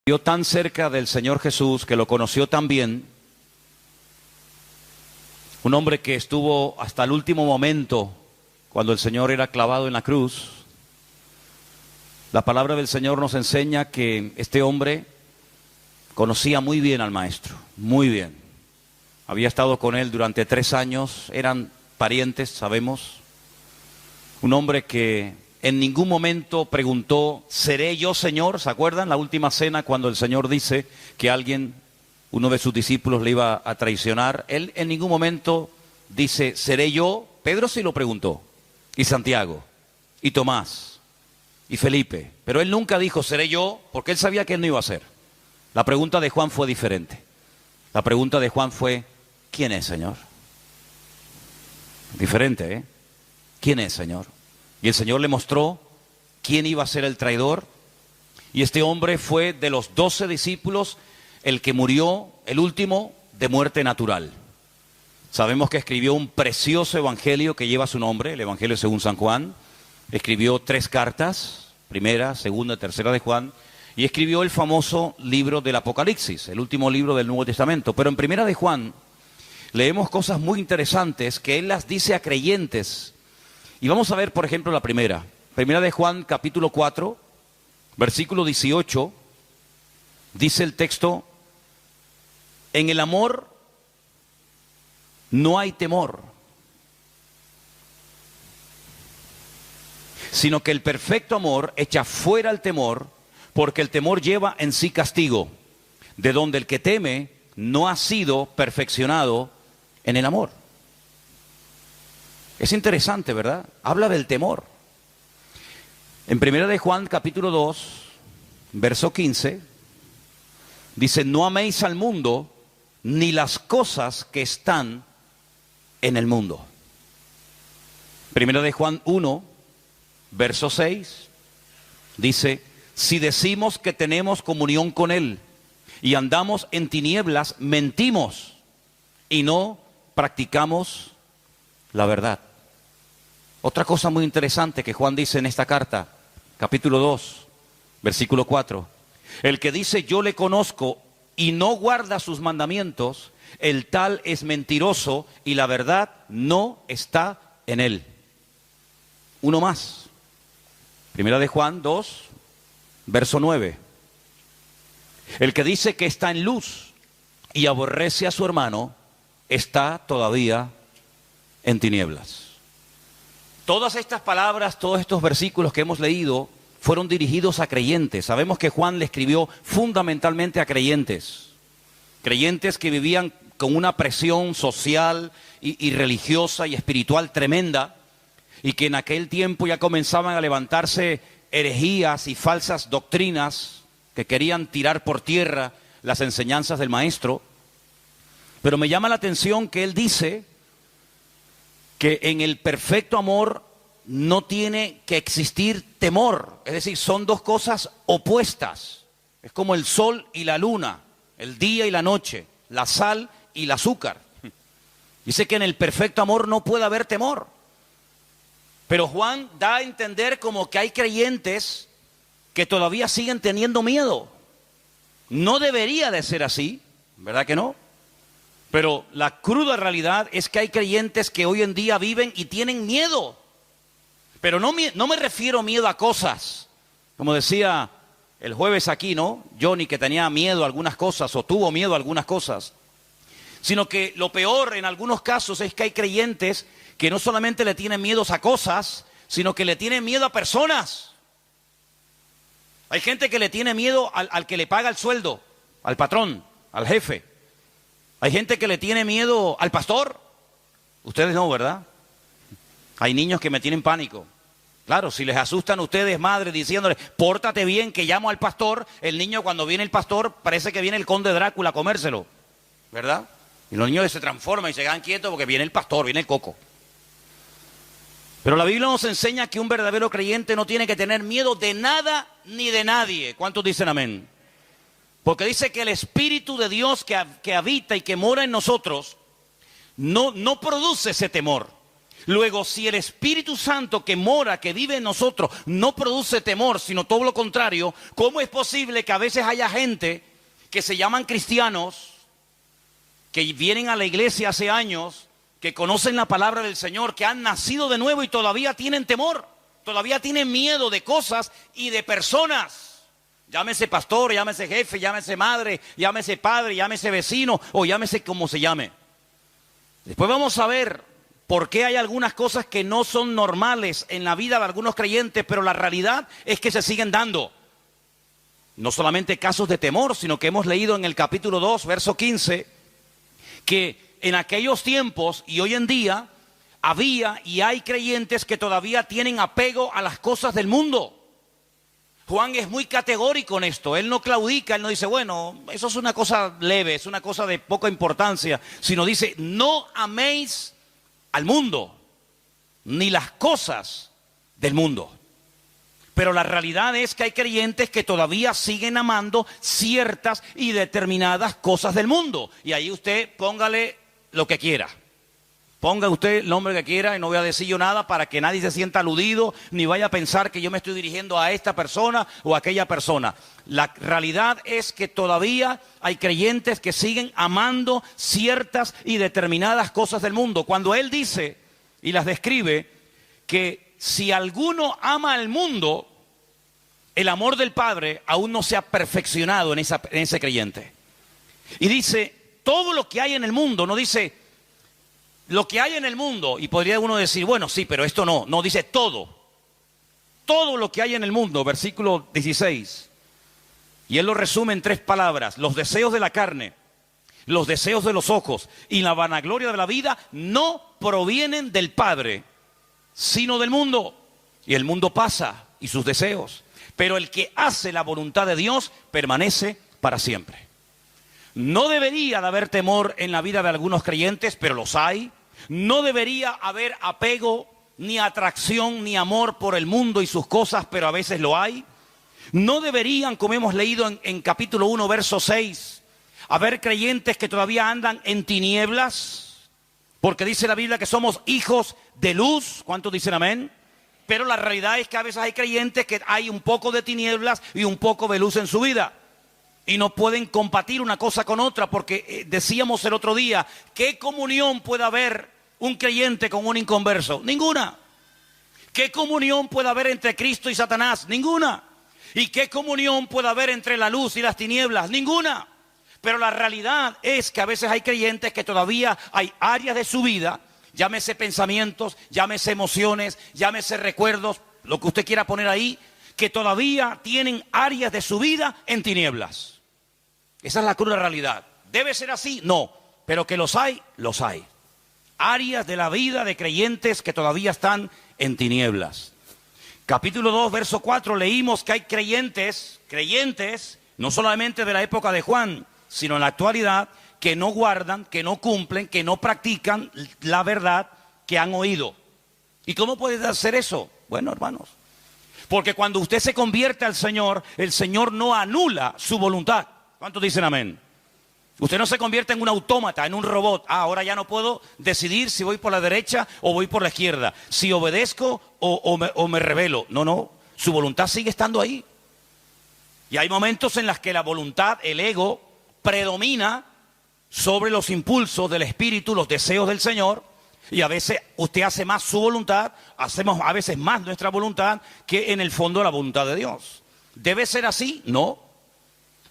Vio tan cerca del Señor Jesús, que lo conoció tan bien, un hombre que estuvo hasta el último momento cuando el Señor era clavado en la cruz. La palabra del Señor nos enseña que este hombre conocía muy bien al Maestro, muy bien. Había estado con él durante 3 años, eran parientes, sabemos. Un hombre que en ningún momento preguntó, ¿seré yo, Señor? ¿Se acuerdan? La última cena, cuando el Señor dice que alguien, uno de sus discípulos, le iba a traicionar. Él en ningún momento dice, ¿seré yo? Pedro sí lo preguntó, y Santiago, y Tomás, y Felipe. Pero él nunca dijo, ¿seré yo? Porque él sabía que él no iba a ser. La pregunta de Juan fue diferente. La pregunta de Juan fue, ¿quién es, Señor? Diferente, ¿eh? ¿Quién es, Señor? Y el Señor le mostró quién iba a ser el traidor. Y este hombre fue de los 12 discípulos el que murió, el último, de muerte natural. Sabemos que escribió un precioso evangelio que lleva su nombre, el Evangelio según San Juan. Escribió 3 cartas, primera, segunda, tercera de Juan. Y escribió el famoso libro del Apocalipsis, el último libro del Nuevo Testamento. Pero en primera de Juan leemos cosas muy interesantes que él las dice a creyentes. Y vamos a ver, por ejemplo, la primera. Primera de Juan, capítulo 4, versículo 18, dice el texto, en el amor no hay temor, sino que el perfecto amor echa fuera el temor, porque el temor lleva en sí castigo, de donde el que teme no ha sido perfeccionado en el amor. Es interesante, ¿verdad? Habla del temor. En primera de Juan, capítulo 2, verso 15, dice, no améis al mundo, ni las cosas que están en el mundo. Primera de Juan 1, verso 6, dice, si decimos que tenemos comunión con Él y andamos en tinieblas, mentimos y no practicamos la verdad. Otra cosa muy interesante que Juan dice en esta carta, capítulo 2, versículo 4. El que dice yo le conozco y no guarda sus mandamientos, el tal es mentiroso y la verdad no está en él. Uno más. Primera de Juan 2, verso 9. El que dice que está en luz y aborrece a su hermano, está todavía en tinieblas. Todas estas palabras, todos estos versículos que hemos leído fueron dirigidos a creyentes. Sabemos que Juan le escribió fundamentalmente a creyentes. Creyentes que vivían con una presión social y religiosa y espiritual tremenda, y que en aquel tiempo ya comenzaban a levantarse herejías y falsas doctrinas que querían tirar por tierra las enseñanzas del Maestro. Pero me llama la atención que él dice que en el perfecto amor no tiene que existir temor. Es decir, son dos cosas opuestas. Es como el sol y la luna, el día y la noche, la sal y el azúcar. Dice que en el perfecto amor no puede haber temor. Pero Juan da a entender como que hay creyentes que todavía siguen teniendo miedo. No debería de ser así, ¿verdad que no? Pero la cruda realidad es que hay creyentes que hoy en día viven y tienen miedo. Pero no me refiero miedo a cosas. Como decía el jueves aquí, ¿no? Johnny, que tenía miedo a algunas cosas o tuvo miedo a algunas cosas. Sino que lo peor en algunos casos es que hay creyentes que no solamente le tienen miedos a cosas, sino que le tienen miedo a personas. Hay gente que le tiene miedo al que le paga el sueldo, al patrón, al jefe. Hay gente que le tiene miedo al pastor. Ustedes no, ¿verdad? Hay niños que me tienen pánico. Claro, si les asustan a ustedes, madres, diciéndoles, pórtate bien que llamo al pastor, el niño cuando viene el pastor parece que viene el conde Drácula a comérselo, ¿verdad? Y los niños se transforman y se quedan quietos porque viene el pastor, viene el coco. Pero la Biblia nos enseña que un verdadero creyente no tiene que tener miedo de nada ni de nadie. ¿Cuántos dicen amén? Porque dice que el Espíritu de Dios que habita y que mora en nosotros no produce ese temor. Luego, si el Espíritu Santo que mora, que vive en nosotros, no produce temor, sino todo lo contrario, ¿cómo es posible que a veces haya gente que se llaman cristianos, que vienen a la iglesia hace años, que conocen la palabra del Señor, que han nacido de nuevo y todavía tienen temor, todavía tienen miedo de cosas y de personas? Llámese pastor, llámese jefe, llámese madre, llámese padre, llámese vecino o llámese como se llame. Después vamos a ver por qué hay algunas cosas que no son normales en la vida de algunos creyentes, pero la realidad es que se siguen dando. No solamente casos de temor, sino que hemos leído en el capítulo 2, verso 15, que en aquellos tiempos y hoy en día había y hay creyentes que todavía tienen apego a las cosas del mundo. Juan es muy categórico en esto, él no claudica, él no dice, bueno, eso es una cosa leve, es una cosa de poca importancia, sino dice, no améis al mundo, ni las cosas del mundo. Pero la realidad es que hay creyentes que todavía siguen amando ciertas y determinadas cosas del mundo. Y ahí usted póngale lo que quiera. Ponga usted el nombre que quiera y no voy a decir yo nada para que nadie se sienta aludido ni vaya a pensar que yo me estoy dirigiendo a esta persona o a aquella persona. La realidad es que todavía hay creyentes que siguen amando ciertas y determinadas cosas del mundo. Cuando él dice y las describe que si alguno ama al mundo, el amor del Padre aún no se ha perfeccionado en ese creyente. Y dice, todo lo que hay en el mundo, no dice lo que hay en el mundo, y podría uno decir, bueno, sí, pero esto no. No, dice todo. Todo lo que hay en el mundo, versículo 16. Y él lo resume en 3 palabras. Los deseos de la carne, los deseos de los ojos y la vanagloria de la vida no provienen del Padre, sino del mundo. Y el mundo pasa y sus deseos. Pero el que hace la voluntad de Dios permanece para siempre. No debería de haber temor en la vida de algunos creyentes, pero los hay. No debería haber apego, ni atracción, ni amor por el mundo y sus cosas, pero a veces lo hay. No deberían, como hemos leído en capítulo 1, verso 6, haber creyentes que todavía andan en tinieblas, porque dice la Biblia que somos hijos de luz. ¿Cuántos dicen amén? Pero la realidad es que a veces hay creyentes que hay un poco de tinieblas y un poco de luz en su vida. Y no pueden compartir una cosa con otra, porque decíamos el otro día, ¿qué comunión puede haber un creyente con un inconverso? Ninguna. ¿Qué comunión puede haber entre Cristo y Satanás? Ninguna. ¿Y qué comunión puede haber entre la luz y las tinieblas? Ninguna. Pero la realidad es que a veces hay creyentes que todavía hay áreas de su vida, llámese pensamientos, llámese emociones, llámese recuerdos, lo que usted quiera poner ahí, que todavía tienen áreas de su vida en tinieblas. Esa es la cruda realidad. ¿Debe ser así? No. Pero que los hay, los hay. Áreas de la vida de creyentes que todavía están en tinieblas. Capítulo 2, verso 4, leímos que hay creyentes, no solamente de la época de Juan, sino en la actualidad, que no guardan, que no cumplen, que no practican la verdad que han oído. ¿Y cómo puede hacer eso? Bueno, hermanos, porque cuando usted se convierte al Señor, el Señor no anula su voluntad. ¿Cuántos dicen amén? Usted no se convierte en un autómata, en un robot. Ahora ya no puedo decidir si voy por la derecha o voy por la izquierda, si obedezco o me rebelo. No, su voluntad sigue estando ahí. Y hay momentos en los que la voluntad, el ego, predomina sobre los impulsos del Espíritu, los deseos del Señor. Y a veces usted hace más su voluntad, hacemos a veces más nuestra voluntad que en el fondo la voluntad de Dios. ¿Debe ser así? No.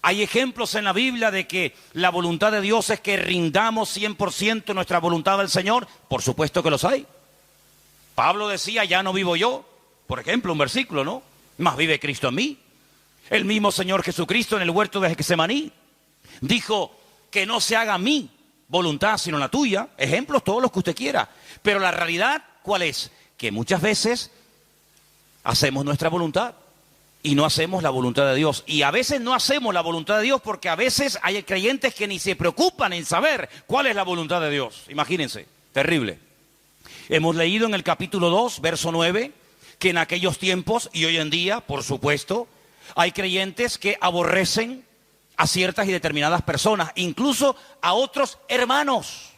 Hay ejemplos en la Biblia de que la voluntad de Dios es que rindamos 100% nuestra voluntad al Señor. Por supuesto que los hay. Pablo decía, ya no vivo yo. Por ejemplo, un versículo, ¿no? Más vive Cristo en mí. El mismo Señor Jesucristo en el huerto de Getsemaní dijo que no se haga mi voluntad sino la tuya. Ejemplos todos los que usted quiera. Pero la realidad, ¿cuál es? Que muchas veces hacemos nuestra voluntad y no hacemos la voluntad de Dios. Y a veces no hacemos la voluntad de Dios porque a veces hay creyentes que ni se preocupan en saber cuál es la voluntad de Dios. Imagínense, terrible. Hemos leído en el capítulo 2, verso 9, que en aquellos tiempos y hoy en día, por supuesto, hay creyentes que aborrecen a ciertas y determinadas personas, incluso a otros hermanos.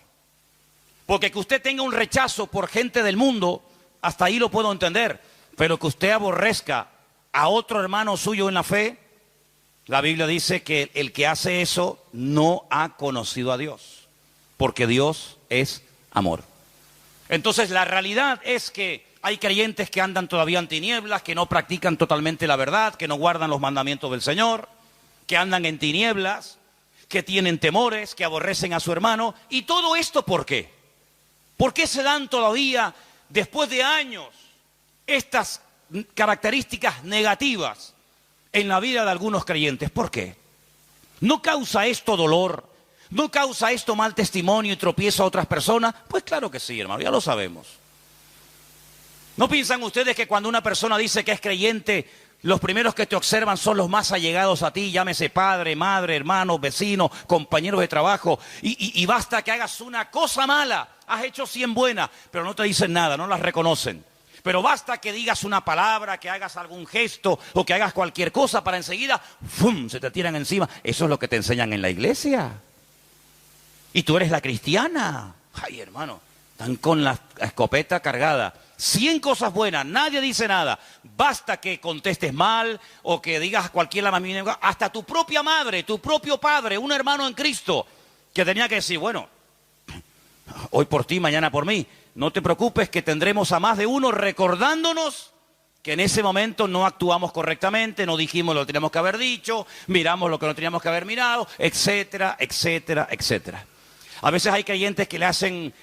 Porque que usted tenga un rechazo por gente del mundo, hasta ahí lo puedo entender. Pero que usted aborrezca a otro hermano suyo en la fe, la Biblia dice que el que hace eso no ha conocido a Dios. Porque Dios es amor. Entonces la realidad es que hay creyentes que andan todavía en tinieblas, que no practican totalmente la verdad, que no guardan los mandamientos del Señor, que andan en tinieblas, que tienen temores, que aborrecen a su hermano. ¿Y todo esto por qué? ¿Por qué se dan todavía, después de años, estas características negativas en la vida de algunos creyentes? ¿Por qué? ¿No causa esto dolor? ¿No causa esto mal testimonio y tropiezo a otras personas? Pues claro que sí, hermano, ya lo sabemos. ¿No piensan ustedes que cuando una persona dice que es creyente, los primeros que te observan son los más allegados a ti, llámese padre, madre, hermanos, vecinos, compañeros de trabajo, y basta que hagas una cosa mala, has hecho 100 buenas, pero no te dicen nada, no las reconocen. Pero basta que digas una palabra, que hagas algún gesto o que hagas cualquier cosa para enseguida, ¡fum!, se te tiran encima. Eso es lo que te enseñan en la iglesia. Y tú eres la cristiana. Ay, hermano, están con la escopeta cargada. 100 cosas buenas, nadie dice nada. Basta que contestes mal o que digas cualquier lamento. Hasta tu propia madre, tu propio padre, un hermano en Cristo, que tenía que decir, bueno, hoy por ti, mañana por mí. No te preocupes que tendremos a más de uno recordándonos que en ese momento no actuamos correctamente, no dijimos lo que teníamos que haber dicho, miramos lo que no teníamos que haber mirado, etcétera, etcétera, etcétera. A veces hay creyentes que le hacen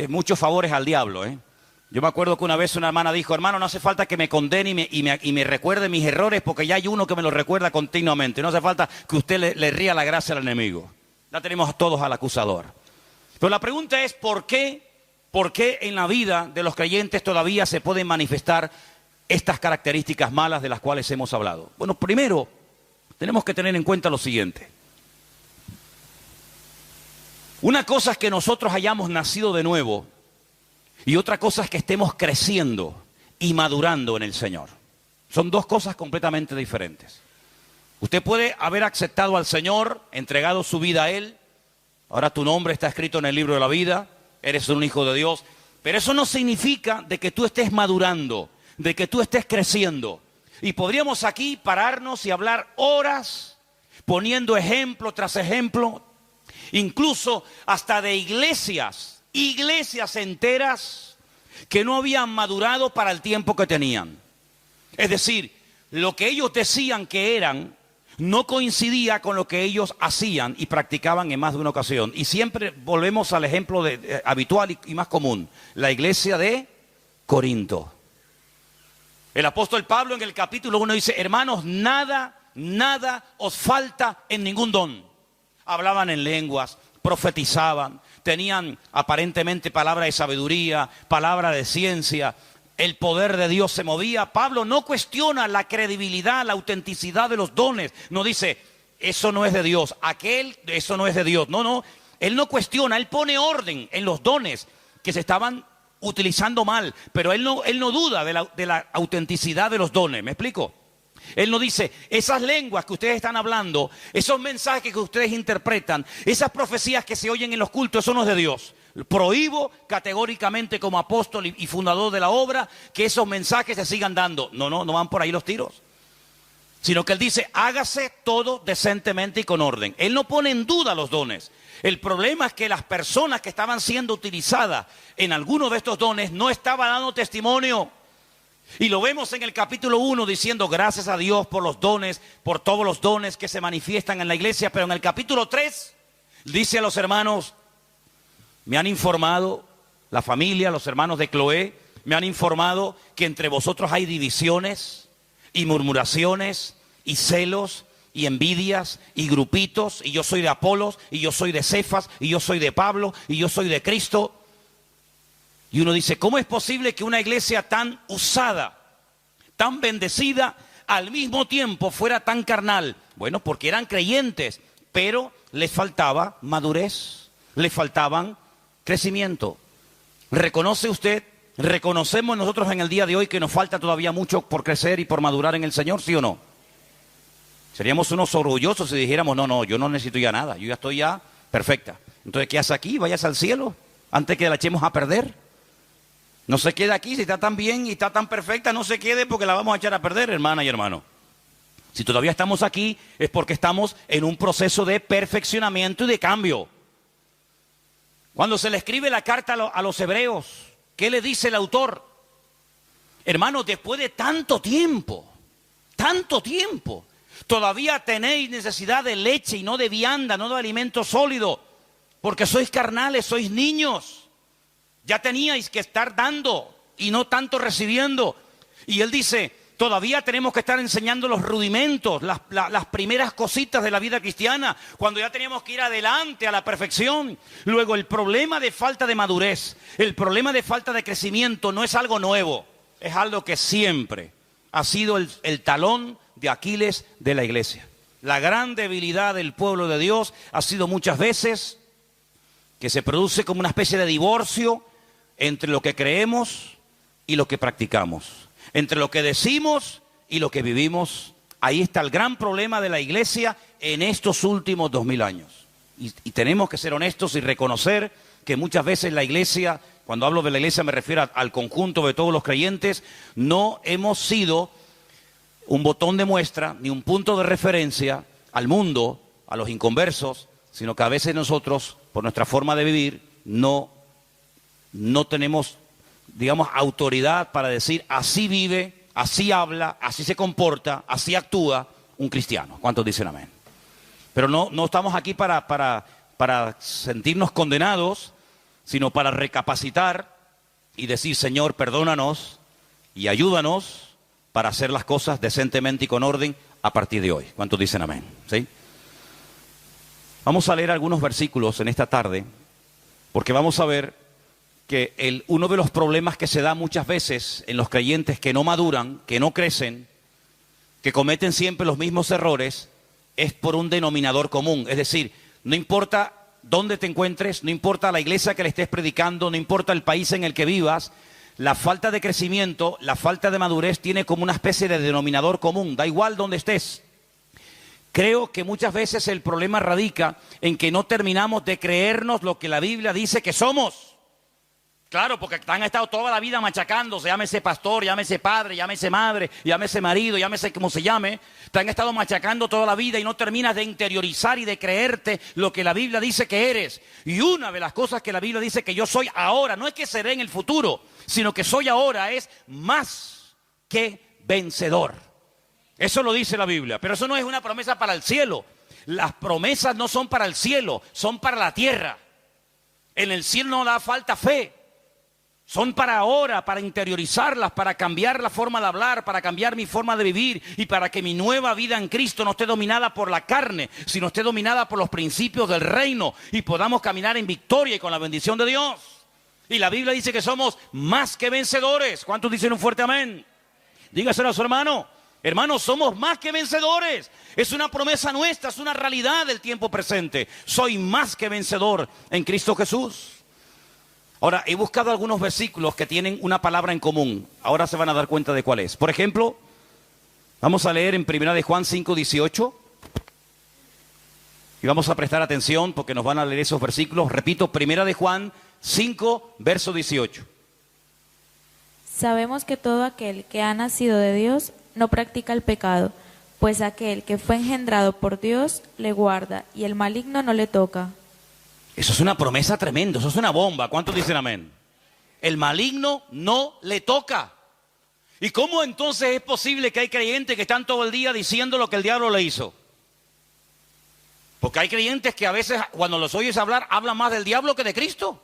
muchos favores al diablo, Yo me acuerdo que una vez una hermana dijo, hermano, no hace falta que me condene y me recuerde mis errores porque ya hay uno que me los recuerda continuamente. No hace falta que usted le ría la gracia al enemigo. Ya tenemos todos al acusador. Pero la pregunta es, ¿por qué en la vida de los creyentes todavía se pueden manifestar estas características malas de las cuales hemos hablado? Bueno, primero, tenemos que tener en cuenta lo siguiente. Una cosa es que nosotros hayamos nacido de nuevo y otra cosa es que estemos creciendo y madurando en el Señor. Son dos cosas completamente diferentes. Usted puede haber aceptado al Señor, entregado su vida a Él. Ahora tu nombre está escrito en el libro de la vida, eres un hijo de Dios. Pero eso no significa de que tú estés madurando, de que tú estés creciendo. Y podríamos aquí pararnos y hablar horas poniendo ejemplo tras ejemplo, incluso hasta de iglesias enteras que no habían madurado para el tiempo que tenían. Es decir, lo que ellos decían que eran no coincidía con lo que ellos hacían y practicaban en más de una ocasión. Y siempre volvemos al ejemplo habitual y más común, la iglesia de Corinto. El apóstol Pablo en el capítulo 1 dice, hermanos, nada os falta en ningún don. Hablaban en lenguas, profetizaban, tenían aparentemente palabra de sabiduría, palabra de ciencia, el poder de Dios se movía. Pablo no cuestiona la credibilidad, la autenticidad de los dones. No dice, eso no es de Dios, eso no es de Dios. No, él no cuestiona, él pone orden en los dones que se estaban utilizando mal, pero él no duda de la autenticidad de los dones. ¿Me explico? Él no dice, esas lenguas que ustedes están hablando, esos mensajes que ustedes interpretan, esas profecías que se oyen en los cultos, eso no es de Dios. Prohíbo categóricamente como apóstol y fundador de la obra que esos mensajes se sigan dando. No van por ahí los tiros. Sino que él dice, hágase todo decentemente y con orden. Él no pone en duda los dones. El problema es que las personas que estaban siendo utilizadas en algunos de estos dones no estaban dando testimonio. Y lo vemos en el capítulo 1 diciendo gracias a Dios por los dones, por todos los dones que se manifiestan en la iglesia. Pero en el capítulo 3 dice a los hermanos, me han informado, la familia, los hermanos de Cloé, me han informado que entre vosotros hay divisiones y murmuraciones y celos y envidias y grupitos, y yo soy de Apolos, y yo soy de Cefas, y yo soy de Pablo, y yo soy de Cristo. Y uno dice, ¿cómo es posible que una iglesia tan usada, tan bendecida, al mismo tiempo fuera tan carnal? Bueno, porque eran creyentes, pero les faltaba madurez, les faltaban crecimiento. ¿Reconoce usted, reconocemos nosotros en el día de hoy que nos falta todavía mucho por crecer y por madurar en el Señor, sí o no? Seríamos unos orgullosos si dijéramos, no, yo no necesito ya nada, yo ya estoy ya perfecta. Entonces, ¿qué hace aquí? Vayas al cielo. antes que la echemos a perder. No se quede aquí, si está tan bien y está tan perfecta, no se quede porque la vamos a echar a perder, hermana y hermano. Si todavía estamos aquí es porque estamos en un proceso de perfeccionamiento y de cambio. Cuando se le escribe la carta a los hebreos, ¿qué le dice el autor? Hermanos, después de tanto tiempo, todavía tenéis necesidad de leche y no de vianda, no de alimento sólido, porque sois carnales, sois niños. Ya teníais que estar dando y no tanto recibiendo. Y él dice, todavía tenemos que estar enseñando los rudimentos, las primeras cositas de la vida cristiana, cuando ya teníamos que ir adelante a la perfección. Luego, el problema de falta de madurez, el problema de falta de crecimiento no es algo nuevo, es algo que siempre ha sido el talón de Aquiles de la iglesia. La gran debilidad del pueblo de Dios ha sido muchas veces que se produce como una especie de divorcio entre lo que creemos y lo que practicamos, entre lo que decimos y lo que vivimos. Ahí está el gran problema de la iglesia en estos últimos 2000 años. Y tenemos que ser honestos y reconocer que muchas veces la iglesia, cuando hablo de la iglesia me refiero al conjunto de todos los creyentes, no hemos sido un botón de muestra ni un punto de referencia al mundo, a los inconversos, sino que a veces nosotros, por nuestra forma de vivir, no tenemos, digamos, autoridad para decir así vive, así habla, así se comporta, así actúa un cristiano. ¿Cuántos dicen amén? Pero no estamos aquí para sentirnos condenados, sino para recapacitar y decir, Señor, perdónanos y ayúdanos para hacer las cosas decentemente y con orden a partir de hoy. ¿Cuántos dicen amén? ¿Sí? Vamos a leer algunos versículos en esta tarde, porque vamos a ver que uno de los problemas que se da muchas veces en los creyentes que no maduran, que no crecen, que cometen siempre los mismos errores, es por un denominador común. Es decir, no importa dónde te encuentres, no importa la iglesia que le estés predicando, no importa el país en el que vivas, la falta de crecimiento, la falta de madurez tiene como una especie de denominador común, da igual dónde estés. Creo que muchas veces el problema radica en que no terminamos de creernos lo que la Biblia dice que somos. Claro, porque han estado toda la vida machacándose, llámese pastor, llámese padre, llámese madre, llámese marido, llámese como se llame. Te han estado machacando toda la vida y no terminas de interiorizar y de creerte lo que la Biblia dice que eres. Y una de las cosas que la Biblia dice que yo soy ahora, no es que seré en el futuro, sino que soy ahora, es más que vencedor. Eso lo dice la Biblia, pero eso no es una promesa para el cielo. Las promesas no son para el cielo, son para la tierra. En el cielo no da falta fe. Son para ahora, para interiorizarlas, para cambiar la forma de hablar, para cambiar mi forma de vivir y para que mi nueva vida en Cristo no esté dominada por la carne, sino esté dominada por los principios del reino y podamos caminar en victoria y con la bendición de Dios. Y la Biblia dice que somos más que vencedores. ¿Cuántos dicen un fuerte amén? Dígaselo a su hermano. Hermanos, somos más que vencedores. Es una promesa nuestra, es una realidad del tiempo presente. Soy más que vencedor en Cristo Jesús. Ahora, he buscado algunos versículos que tienen una palabra en común. Ahora se van a dar cuenta de cuál es. Por ejemplo, vamos a leer en 1 de Juan 5:18. Y vamos a prestar atención porque nos van a leer esos versículos. Repito, 1 de Juan 5, verso 18. Sabemos que todo aquel que ha nacido de Dios no practica el pecado, pues aquel que fue engendrado por Dios le guarda y el maligno no le toca. Eso es una promesa tremenda, eso es una bomba. ¿Cuántos dicen amén? El maligno no le toca. ¿Y cómo entonces es posible que hay creyentes que están todo el día diciendo lo que el diablo le hizo? Porque hay creyentes que a veces cuando los oyes hablar, hablan más del diablo que de Cristo.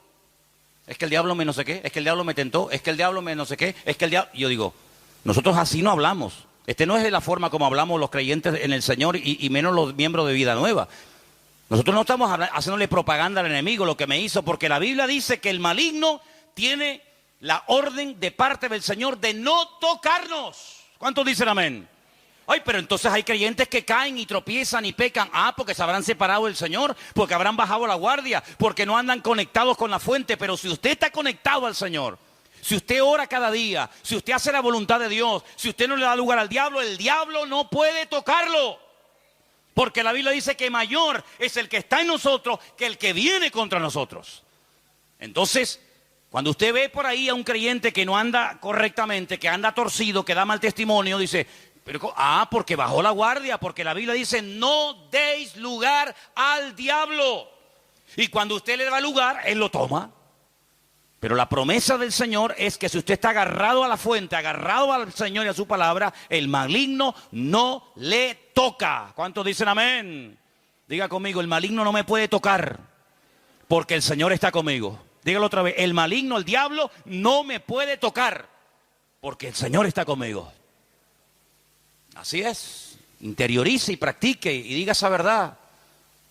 Es que el diablo me no sé qué, es que el diablo me tentó, es que el diablo me no sé qué, es que el diablo... Yo digo, nosotros así no hablamos. No es de la forma como hablamos los creyentes en el Señor y menos los miembros de Vida Nueva. Nosotros no estamos haciéndole propaganda al enemigo, lo que me hizo, porque la Biblia dice que el maligno tiene la orden de parte del Señor de no tocarnos. ¿Cuántos dicen amén? Ay, pero entonces hay creyentes que caen y tropiezan y pecan. Ah, porque se habrán separado del Señor, porque habrán bajado la guardia, porque no andan conectados con la fuente. Pero si usted está conectado al Señor, si usted ora cada día, si usted hace la voluntad de Dios, si usted no le da lugar al diablo, el diablo no puede tocarlo. Porque la Biblia dice que mayor es el que está en nosotros que el que viene contra nosotros. Entonces, cuando usted ve por ahí a un creyente que no anda correctamente, que anda torcido, que da mal testimonio, dice, porque bajó la guardia, porque la Biblia dice, no deis lugar al diablo. Y cuando usted le da lugar, él lo toma. Pero la promesa del Señor es que si usted está agarrado a la fuente, agarrado al Señor y a su palabra, el maligno no le toca. ¿Cuántos dicen amén? Diga conmigo, el maligno no me puede tocar, porque el Señor está conmigo. Dígalo otra vez, el maligno, el diablo, no me puede tocar, porque el Señor está conmigo. Así es, interiorice y practique y diga esa verdad,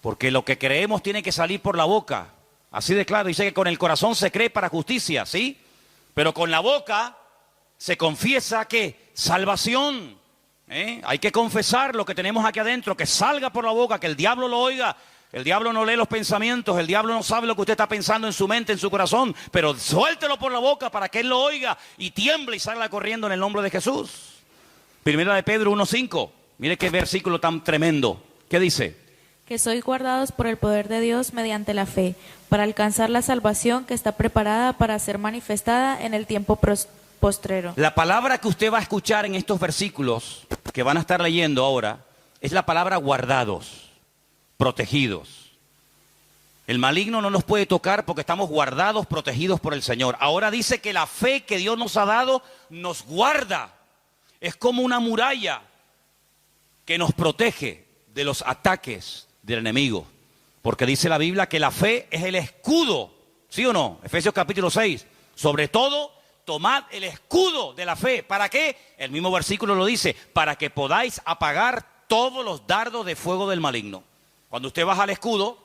porque lo que creemos tiene que salir por la boca. Así de claro, dice que con el corazón se cree para justicia, ¿sí? Pero con la boca se confiesa que salvación. Hay que confesar lo que tenemos aquí adentro, que salga por la boca, que el diablo lo oiga. El diablo no lee los pensamientos, el diablo no sabe lo que usted está pensando en su mente, en su corazón, pero suéltelo por la boca para que él lo oiga y tiemble y salga corriendo en el nombre de Jesús. Primera de Pedro 1:5, mire qué versículo tan tremendo. ¿Qué dice? Que sois guardados por el poder de Dios mediante la fe, para alcanzar la salvación que está preparada para ser manifestada en el tiempo postrero. La palabra que usted va a escuchar en estos versículos que van a estar leyendo ahora es la palabra guardados, protegidos. El maligno no nos puede tocar porque estamos guardados, protegidos por el Señor. Ahora dice que la fe que Dios nos ha dado nos guarda. Es como una muralla que nos protege de los ataques del enemigo, porque dice la Biblia que la fe es el escudo, ¿sí o no? Efesios capítulo 6, sobre todo tomad el escudo de la fe. ¿Para qué? El mismo versículo lo dice, para que podáis apagar todos los dardos de fuego del maligno. Cuando usted baja el escudo,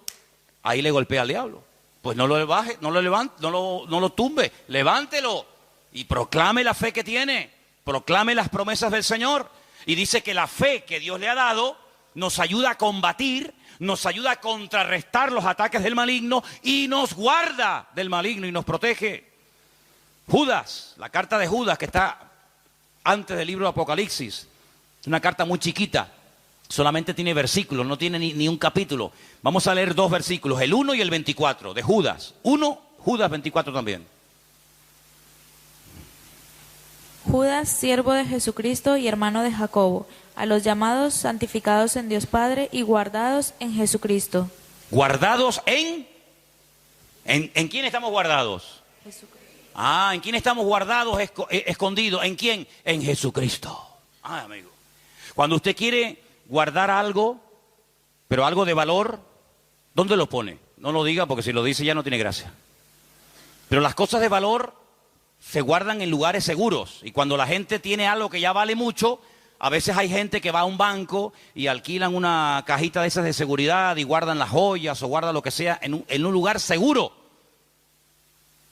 ahí le golpea al diablo. Pues no lo baje, no lo levante, no lo tumbe, levántelo y proclame la fe que tiene, proclame las promesas del Señor. Y dice que la fe que Dios le ha dado nos ayuda a combatir, nos ayuda a contrarrestar los ataques del maligno y nos guarda del maligno y nos protege. Judas, la carta de Judas que está antes del libro de Apocalipsis, es una carta muy chiquita, solamente tiene versículos, no tiene ni un capítulo. Vamos a leer dos versículos, el 1 y el 24 de Judas. 1, Judas 24 también. Judas, siervo de Jesucristo y hermano de Jacobo, a los llamados, santificados en Dios Padre y guardados en Jesucristo. ¿Guardados en quién estamos guardados? Jesucristo. ¿En quién estamos guardados, escondidos? ¿En quién? En Jesucristo. Amigo. Cuando usted quiere guardar algo, pero algo de valor, ¿dónde lo pone? No lo diga porque si lo dice ya no tiene gracia. Pero las cosas de valor se guardan en lugares seguros. Y cuando la gente tiene algo que ya vale mucho, a veces hay gente que va a un banco y alquilan una cajita de esas de seguridad y guardan las joyas o guardan lo que sea en un lugar seguro.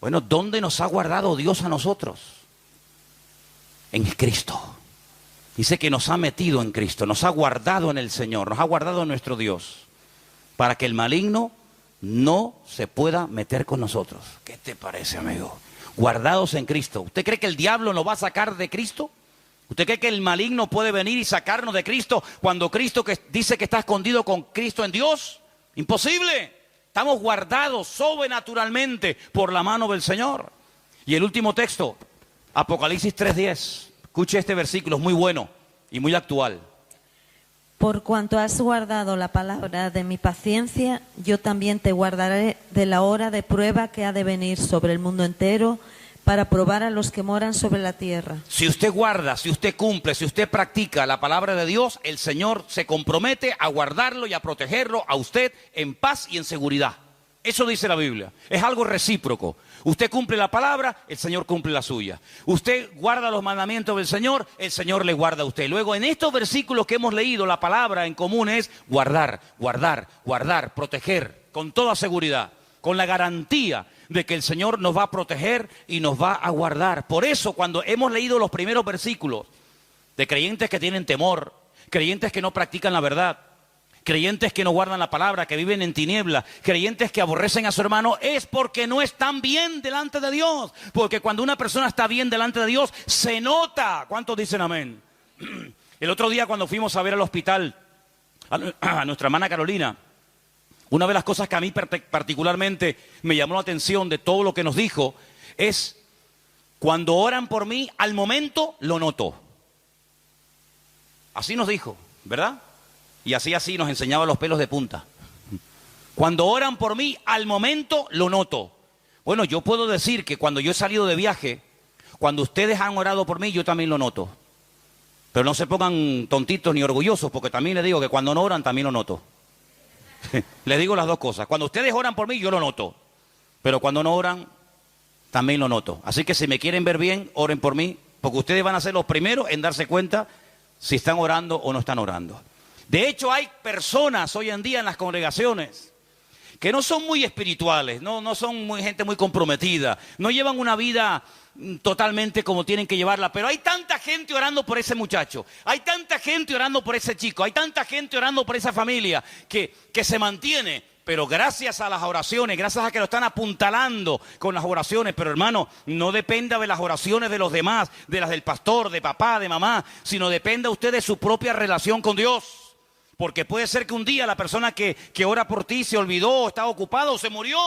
Bueno, ¿dónde nos ha guardado Dios a nosotros? En Cristo. Dice que nos ha metido en Cristo, nos ha guardado en el Señor, nos ha guardado en nuestro Dios, para que el maligno no se pueda meter con nosotros. ¿Qué te parece, amigo? Guardados en Cristo. ¿Usted cree que el diablo nos va a sacar de Cristo? ¿Usted cree que el maligno puede venir y sacarnos de Cristo cuando Cristo que dice que está escondido con Cristo en Dios? Imposible. Estamos guardados sobrenaturalmente por la mano del Señor. Y el último texto, Apocalipsis 3:10. Escuche este versículo, es muy bueno y muy actual. Por cuanto has guardado la palabra de mi paciencia, yo también te guardaré de la hora de prueba que ha de venir sobre el mundo entero, para probar a los que moran sobre la tierra. Si usted guarda, si usted cumple, si usted practica la palabra de Dios, el Señor se compromete a guardarlo y a protegerlo a usted en paz y en seguridad. Eso dice la Biblia. Es algo recíproco. Usted cumple la palabra, el Señor cumple la suya. Usted guarda los mandamientos del Señor, el Señor le guarda a usted. Luego, en estos versículos que hemos leído, la palabra en común es guardar, guardar, guardar, proteger, con toda seguridad, con la garantía de que el Señor nos va a proteger y nos va a guardar. Por eso, cuando hemos leído los primeros versículos de creyentes que tienen temor, creyentes que no practican la verdad, creyentes que no guardan la palabra, que viven en tiniebla, creyentes que aborrecen a su hermano, es porque no están bien delante de Dios. Porque cuando una persona está bien delante de Dios, se nota. ¿Cuántos dicen amén? El otro día cuando fuimos a ver al hospital a nuestra hermana Carolina, Una de las cosas que a mí particularmente me llamó la atención de todo lo que nos dijo es, cuando oran por mí, al momento lo noto. Así nos dijo, ¿verdad? Y así nos enseñaba los pelos de punta. Cuando oran por mí, al momento lo noto. Bueno, yo puedo decir que cuando yo he salido de viaje, cuando ustedes han orado por mí, yo también lo noto. Pero no se pongan tontitos ni orgullosos, porque también les digo que cuando no oran, también lo noto. Les digo las dos cosas. Cuando ustedes oran por mí, yo lo noto. Pero cuando no oran, también lo noto. Así que si me quieren ver bien, oren por mí, porque ustedes van a ser los primeros en darse cuenta si están orando o no están orando. De hecho, hay personas hoy en día en las congregaciones que no son muy espirituales, no son gente muy comprometida, no llevan una vida totalmente como tienen que llevarla, pero hay tanta gente orando por ese muchacho, hay tanta gente orando por ese chico, hay tanta gente orando por esa familia que se mantiene, pero gracias a las oraciones, gracias a que lo están apuntalando con las oraciones. Pero hermano, no dependa de las oraciones de los demás, de las del pastor, de papá, de mamá, sino dependa usted de su propia relación con Dios. Porque puede ser que un día la persona que ora por ti se olvidó, estaba ocupado o se murió.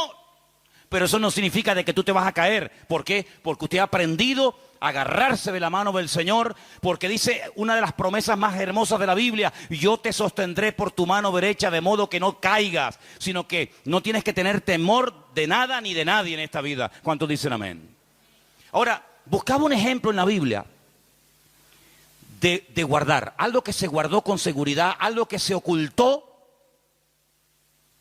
Pero eso no significa de que tú te vas a caer. ¿Por qué? Porque usted ha aprendido a agarrarse de la mano del Señor, porque dice una de las promesas más hermosas de la Biblia: yo te sostendré por tu mano derecha de modo que no caigas, sino que no tienes que tener temor de nada ni de nadie en esta vida. ¿Cuántos dicen amén? Ahora, buscaba un ejemplo en la Biblia de guardar, algo que se guardó con seguridad, algo que se ocultó.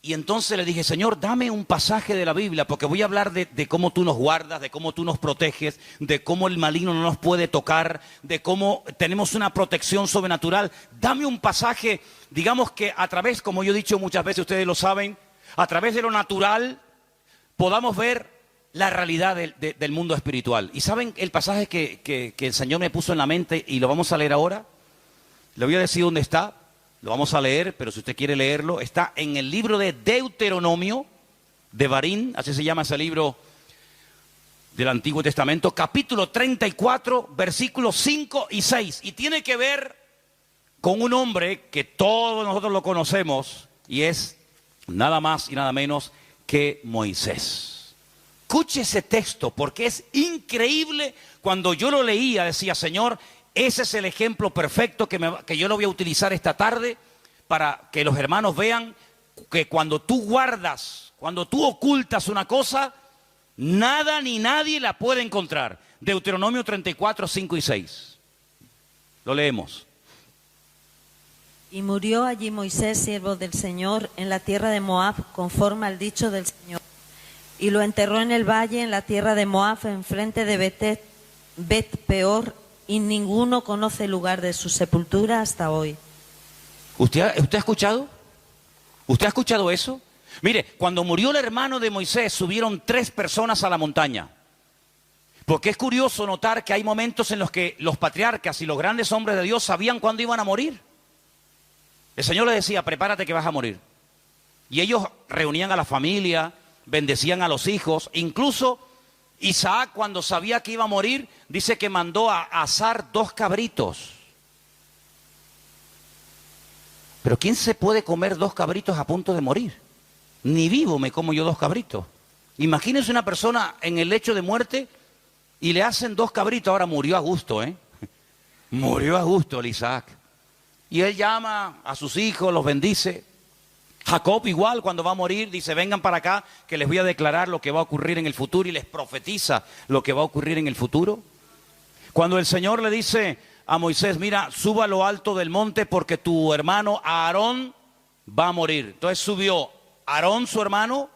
Y entonces le dije: Señor, dame un pasaje de la Biblia, porque voy a hablar de cómo tú nos guardas, de cómo tú nos proteges, de cómo el maligno no nos puede tocar, de cómo tenemos una protección sobrenatural. Dame un pasaje, digamos que a través, como yo he dicho muchas veces, ustedes lo saben, a través de lo natural podamos ver la realidad del mundo espiritual. ¿Y saben el pasaje que el Señor me puso en la mente y lo vamos a leer ahora? Le voy a decir dónde está. Lo vamos a leer, pero si usted quiere leerlo, está en el libro de Deuteronomio, de Barín, así se llama ese libro del Antiguo Testamento, capítulo 34, versículos 5 y 6. Y tiene que ver con un hombre que todos nosotros lo conocemos, y es nada más y nada menos que Moisés. Escuche ese texto, porque es increíble. Cuando yo lo leía, decía: Señor, ese es el ejemplo perfecto que yo lo voy a utilizar esta tarde para que los hermanos vean que cuando tú guardas, cuando tú ocultas una cosa, nada ni nadie la puede encontrar. Deuteronomio 34, 5 y 6. Lo leemos. Y murió allí Moisés, siervo del Señor, en la tierra de Moab, conforme al dicho del Señor. Y lo enterró en el valle, en la tierra de Moab, enfrente de Bet-peor, y ninguno conoce el lugar de su sepultura hasta hoy. ¿Usted ha escuchado? ¿Usted ha escuchado eso? Mire, cuando murió el hermano de Moisés, subieron 3 personas a la montaña. Porque es curioso notar que hay momentos en los que los patriarcas y los grandes hombres de Dios sabían cuándo iban a morir. El Señor les decía: prepárate que vas a morir. Y ellos reunían a la familia, bendecían a los hijos. Incluso Isaac, cuando sabía que iba a morir, dice que mandó a asar 2 cabritos. Pero ¿quién se puede comer 2 cabritos a punto de morir? Ni vivo me como yo 2 cabritos. Imagínense una persona en el lecho de muerte y le hacen 2 cabritos. Ahora murió a gusto, Murió a gusto el Isaac. Y él llama a sus hijos, los bendice. Jacob igual, cuando va a morir, dice: vengan para acá que les voy a declarar lo que va a ocurrir en el futuro, y les profetiza lo que va a ocurrir en el futuro. Cuando el Señor le dice a Moisés: mira, suba a lo alto del monte porque tu hermano Aarón va a morir. Entonces subió Aarón, su hermano,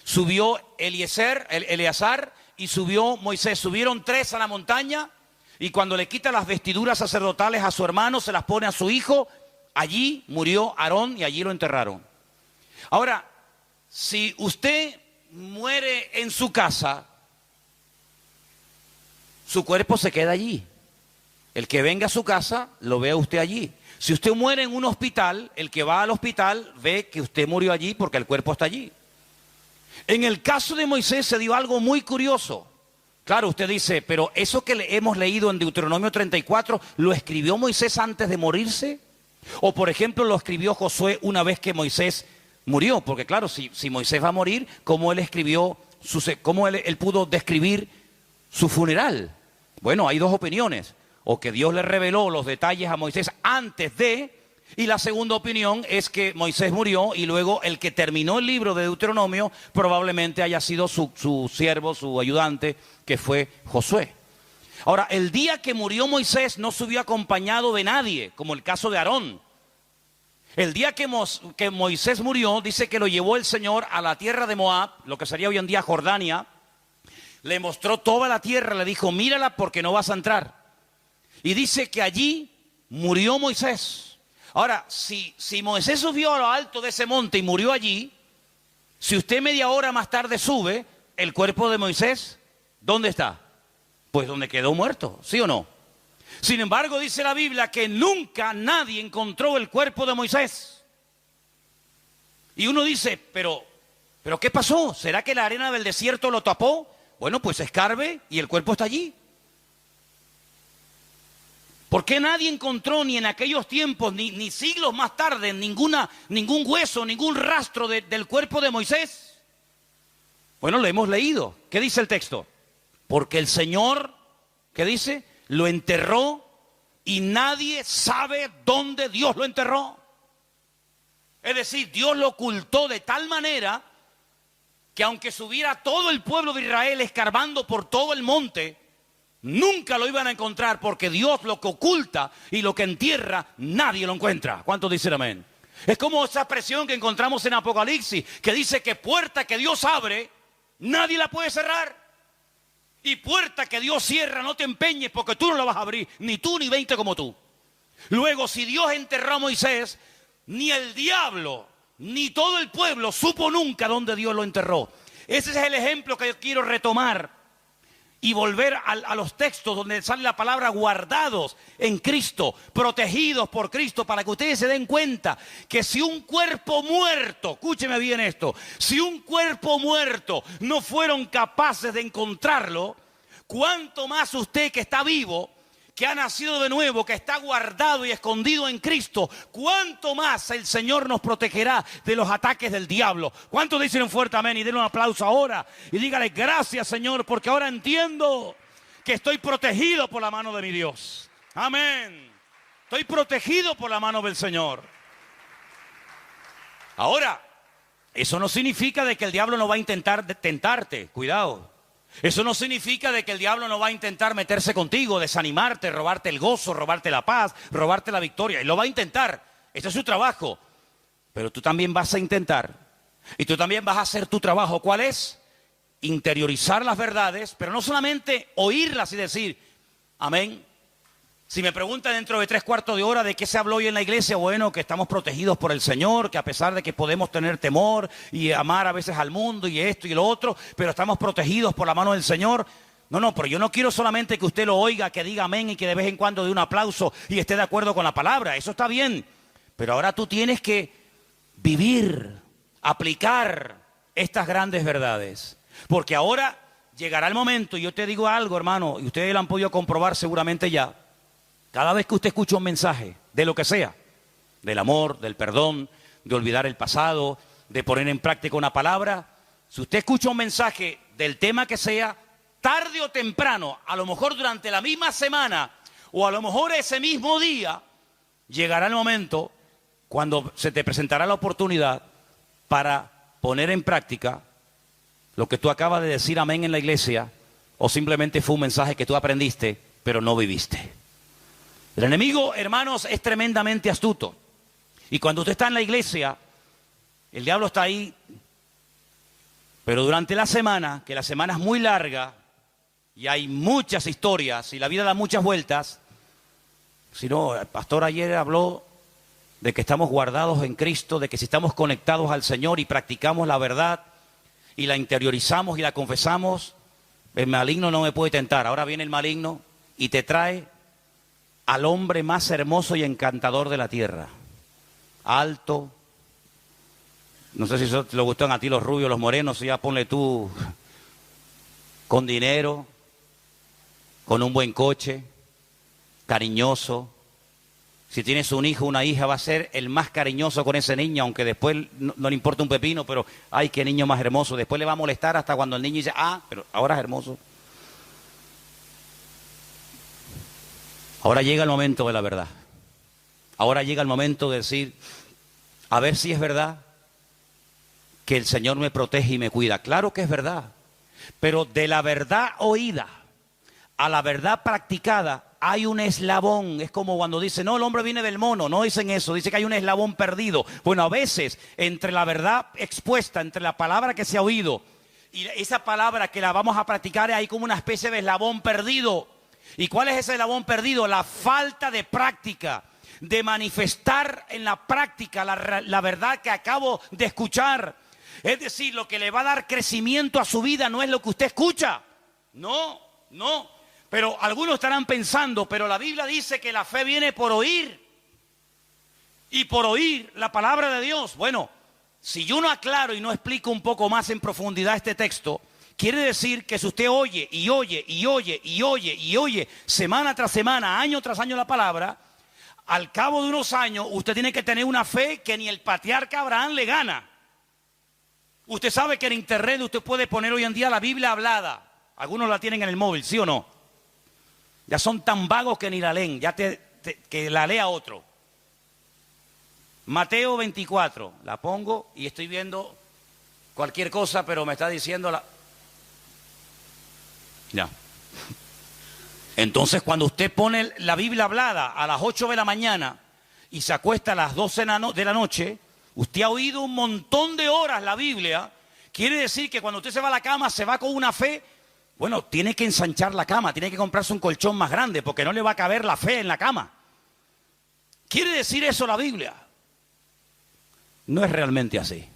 subió Eleazar y subió Moisés. Subieron 3 a la montaña, y cuando le quita las vestiduras sacerdotales a su hermano, se las pone a su hijo. Allí murió Aarón y allí lo enterraron. Ahora, si usted muere en su casa, su cuerpo se queda allí. El que venga a su casa lo ve a usted allí. Si usted muere en un hospital, el que va al hospital ve que usted murió allí porque el cuerpo está allí. En el caso de Moisés se dio algo muy curioso. Claro, usted dice: pero eso que hemos leído en Deuteronomio 34, ¿lo escribió Moisés antes de morirse? O por ejemplo, lo escribió Josué una vez que Moisés murió, porque claro, si Moisés va a morir, ¿cómo él escribió, cómo él pudo describir su funeral? Bueno, hay dos opiniones, o que Dios le reveló los detalles a Moisés antes de, y la segunda opinión es que Moisés murió y luego el que terminó el libro de Deuteronomio probablemente haya sido su siervo, su ayudante, que fue Josué. Ahora, el día que murió Moisés no subió acompañado de nadie, como el caso de Aarón. El día que Moisés murió, dice que lo llevó el Señor a la tierra de Moab, lo que sería hoy en día Jordania. Le mostró toda la tierra, le dijo, mírala porque no vas a entrar. Y dice que allí murió Moisés. Ahora, si Moisés subió a lo alto de ese monte y murió allí, si usted media hora más tarde sube, el cuerpo de Moisés, ¿dónde está? Pues donde quedó muerto, ¿sí o no? Sin embargo, dice la Biblia que nunca nadie encontró el cuerpo de Moisés. Y uno dice, pero ¿qué pasó? ¿Será que la arena del desierto lo tapó? Bueno, pues escarbe y el cuerpo está allí. ¿Por qué nadie encontró ni en aquellos tiempos, ni siglos más tarde, ningún hueso, ningún rastro del cuerpo de Moisés? Bueno, lo hemos leído. ¿Qué dice el texto? Porque el Señor, ¿qué dice? Lo enterró y nadie sabe dónde Dios lo enterró. Es decir, Dios lo ocultó de tal manera que aunque subiera todo el pueblo de Israel escarbando por todo el monte, nunca lo iban a encontrar, porque Dios lo que oculta y lo que entierra, nadie lo encuentra. ¿Cuántos dicen amén? Es como esa expresión que encontramos en Apocalipsis, que dice que puerta que Dios abre, nadie la puede cerrar. Y puerta que Dios cierra, no te empeñes porque tú no la vas a abrir, ni tú ni 20 como tú. Luego, si Dios enterró a Moisés, ni el diablo, ni todo el pueblo supo nunca dónde Dios lo enterró. Ese es el ejemplo que yo quiero retomar y volver a los textos donde sale la palabra guardados en Cristo, protegidos por Cristo, para que ustedes se den cuenta que si un cuerpo muerto, escúcheme bien esto, si un cuerpo muerto no fueron capaces de encontrarlo, cuánto más usted que está vivo, que ha nacido de nuevo, que está guardado y escondido en Cristo, cuánto más el Señor nos protegerá de los ataques del diablo. ¿Cuántos dicen un fuerte amén? Y denle un aplauso ahora y dígale gracias, Señor, porque ahora entiendo que estoy protegido por la mano de mi Dios. Amén. Estoy protegido por la mano del Señor. Ahora, eso no significa de que el diablo no va a intentar tentarte. Cuidado. Eso no significa de que el diablo no va a intentar meterse contigo, desanimarte, robarte el gozo, robarte la paz, robarte la victoria. Él lo va a intentar. Ese es su trabajo. Pero tú también vas a intentar. Y tú también vas a hacer tu trabajo. ¿Cuál es? Interiorizar las verdades, pero no solamente oírlas y decir, amén. Si me preguntan dentro de 3/4 de hora de qué se habló hoy en la iglesia, bueno, que estamos protegidos por el Señor, que a pesar de que podemos tener temor y amar a veces al mundo y esto y lo otro, pero estamos protegidos por la mano del Señor. No, pero yo no quiero solamente que usted lo oiga, que diga amén y que de vez en cuando dé un aplauso y esté de acuerdo con la palabra. Eso está bien, pero ahora tú tienes que vivir, aplicar estas grandes verdades, porque ahora llegará el momento, y yo te digo algo, hermano, y ustedes lo han podido comprobar seguramente ya. Cada vez que usted escucha un mensaje, de lo que sea, del amor, del perdón, de olvidar el pasado, de poner en práctica una palabra, si usted escucha un mensaje del tema que sea, tarde o temprano, a lo mejor durante la misma semana, o a lo mejor ese mismo día, llegará el momento cuando se te presentará la oportunidad para poner en práctica lo que tú acabas de decir amén en la iglesia, o simplemente fue un mensaje que tú aprendiste, pero no viviste. El enemigo, hermanos, es tremendamente astuto. Y cuando usted está en la iglesia, el diablo está ahí. Pero durante la semana, que la semana es muy larga, y hay muchas historias, y la vida da muchas vueltas. Si no, el pastor ayer habló de que estamos guardados en Cristo, de que si estamos conectados al Señor y practicamos la verdad, y la interiorizamos y la confesamos, el maligno no me puede tentar. Ahora viene el maligno y te trae al hombre más hermoso y encantador de la tierra. Alto. No sé si eso te lo gustan a ti los rubios, los morenos, ya ponle tú. Con dinero, con un buen coche, cariñoso, Si tienes un hijo o una hija, va a ser el más cariñoso con ese niño, aunque después no le importa un pepino, pero ay, qué niño más hermoso. Después le va a molestar hasta cuando el niño dice, ah, pero ahora es hermoso. Ahora llega el momento de la verdad. Ahora llega el momento de decir, a ver si es verdad que el Señor me protege y me cuida. Claro que es verdad, pero de la verdad oída a la verdad practicada hay un eslabón. Es como cuando dicen, no, el hombre viene del mono. No dicen eso, dice que hay un eslabón perdido. Bueno, a veces entre la verdad expuesta, entre la palabra que se ha oído y esa palabra que la vamos a practicar, hay como una especie de eslabón perdido. ¿Y cuál es ese eslabón perdido? La falta de práctica, de manifestar en la práctica la verdad que acabo de escuchar. Es decir, lo que le va a dar crecimiento a su vida no es lo que usted escucha. No. Pero algunos estarán pensando, pero la Biblia dice que la fe viene por oír. Y por oír la palabra de Dios. Bueno, si yo no aclaro y no explico un poco más en profundidad este texto, quiere decir que si usted oye y oye y oye y oye y oye semana tras semana, año tras año la palabra, al cabo de unos años usted tiene que tener una fe que ni el patriarca Abraham le gana. Usted sabe que en internet usted puede poner hoy en día la Biblia hablada. Algunos la tienen en el móvil, ¿sí o no? Ya son tan vagos que ni la leen, que la lea otro. Mateo 24, la pongo y estoy viendo cualquier cosa, pero me está diciendo la... Ya. Entonces, cuando usted pone la Biblia hablada a las 8 de la mañana y se acuesta a las 12 de la noche, usted ha oído un montón de horas la Biblia. Quiere decir que cuando usted se va a la cama, se va con una fe. Bueno, tiene que ensanchar la cama, tiene que comprarse un colchón más grande, porque no le va a caber la fe en la cama. ¿Quiere decir eso la Biblia? No es realmente así.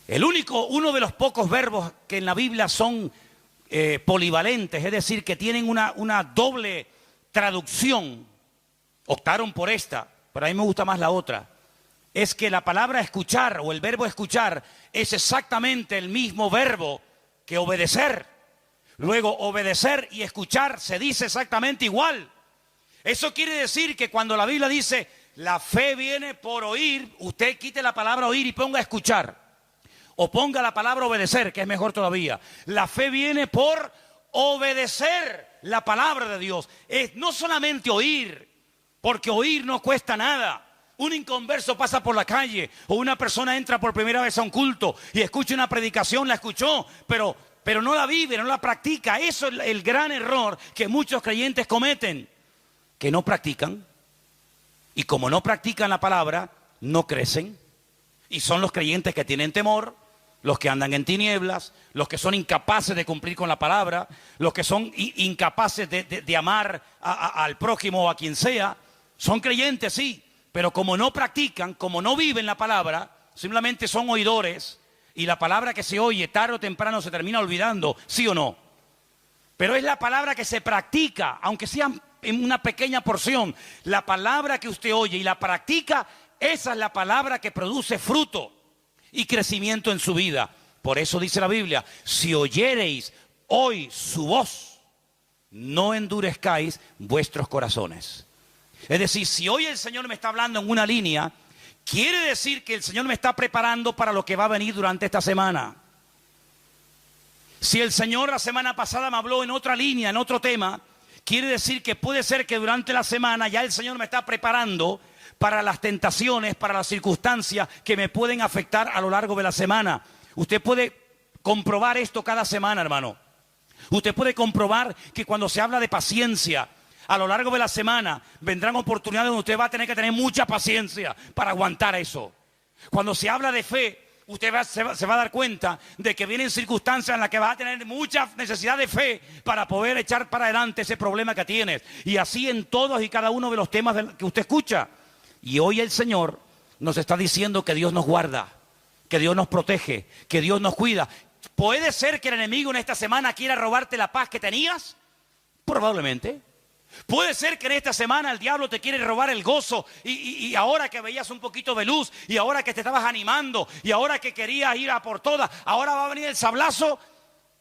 Uno de los pocos verbos que en la Biblia son polivalentes, es decir, que tienen una doble traducción, optaron por esta, pero a mí me gusta más la otra, es que la palabra escuchar o el verbo escuchar es exactamente el mismo verbo que obedecer. Luego, obedecer y escuchar se dice exactamente igual. Eso quiere decir que cuando la Biblia dice la fe viene por oír, usted quite la palabra oír y ponga escuchar. O ponga la palabra obedecer, que es mejor todavía. La fe viene por obedecer la palabra de Dios. Es no solamente oír, porque oír no cuesta nada. Un inconverso pasa por la calle o una persona entra por primera vez a un culto y escucha una predicación, la escuchó, pero no la vive, no la practica. Eso es el gran error que muchos creyentes cometen, que no practican. Y como no practican la palabra, no crecen. Y son los creyentes que tienen temor, los que andan en tinieblas, los que son incapaces de cumplir con la palabra, los que son incapaces de amar al prójimo o a quien sea. Son creyentes, sí, pero como no practican, como no viven la palabra, simplemente son oidores, y la palabra que se oye tarde o temprano se termina olvidando, ¿sí o no? Pero es la palabra que se practica, aunque sea en una pequeña porción. La palabra que usted oye y la practica, esa es la palabra que produce fruto y crecimiento en su vida. Por eso dice la Biblia, si oyereis hoy su voz, no endurezcáis vuestros corazones. Es decir, si hoy el Señor me está hablando en una línea, quiere decir que el Señor me está preparando para lo que va a venir durante esta semana. Si el Señor la semana pasada me habló en otra línea, en otro tema, quiere decir que puede ser que durante la semana ya el Señor me está preparando para las tentaciones, para las circunstancias que me pueden afectar a lo largo de la semana. Usted puede comprobar esto cada semana, hermano. Usted puede comprobar que cuando se habla de paciencia, a lo largo de la semana vendrán oportunidades donde usted va a tener que tener mucha paciencia para aguantar eso. Cuando se habla de fe, usted se va a dar cuenta de que vienen circunstancias en las que va a tener mucha necesidad de fe para poder echar para adelante ese problema que tienes. Y así en todos y cada uno de los temas que usted escucha. Y hoy el Señor nos está diciendo que Dios nos guarda, que Dios nos protege, que Dios nos cuida. ¿Puede ser que el enemigo en esta semana quiera robarte la paz que tenías? Probablemente. Puede ser que en esta semana el diablo te quiere robar el gozo y ahora que veías un poquito de luz y ahora que te estabas animando y ahora que querías ir a por todas, ahora va a venir el sablazo.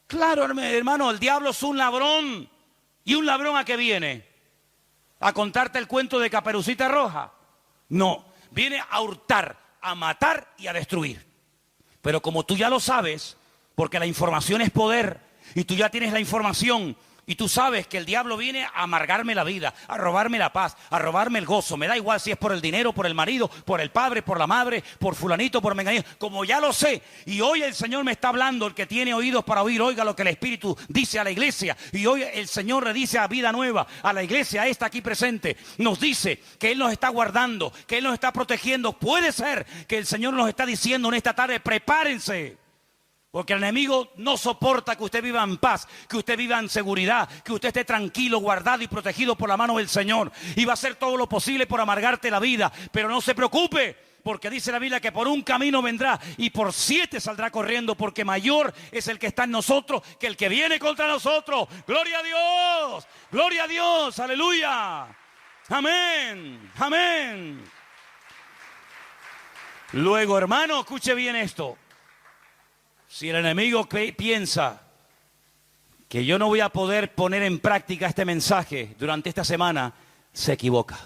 Claro, hermano, el diablo es un ladrón. ¿Y un ladrón a qué viene? a contarte el cuento de Caperucita Roja. No, viene a hurtar, a matar y a destruir. Pero como tú ya lo sabes, porque la información es poder, y tú ya tienes la información, y tú sabes que el diablo viene a amargarme la vida, a robarme la paz, a robarme el gozo. Me da igual si es por el dinero, por el marido, por el padre, por la madre, por fulanito, por menganito. Como ya lo sé, y hoy el Señor me está hablando, el que tiene oídos para oír, oiga lo que el Espíritu dice a la iglesia. Y hoy el Señor le dice a Vida Nueva, a la iglesia, a esta aquí presente, nos dice que Él nos está guardando, que Él nos está protegiendo. Puede ser que el Señor nos está diciendo en esta tarde, prepárense. Porque el enemigo no soporta que usted viva en paz, que usted viva en seguridad, que usted esté tranquilo, guardado y protegido por la mano del Señor. Y va a hacer todo lo posible por amargarte la vida. Pero no se preocupe, porque dice la Biblia que por un camino vendrá y por 7 saldrá corriendo, porque mayor es el que está en nosotros que el que viene contra nosotros. ¡Gloria a Dios! ¡Gloria a Dios! ¡Aleluya! ¡Amén! ¡Amén! Luego, hermano, escuche bien esto. Si el enemigo piensa que yo no voy a poder poner en práctica este mensaje durante esta semana, se equivoca.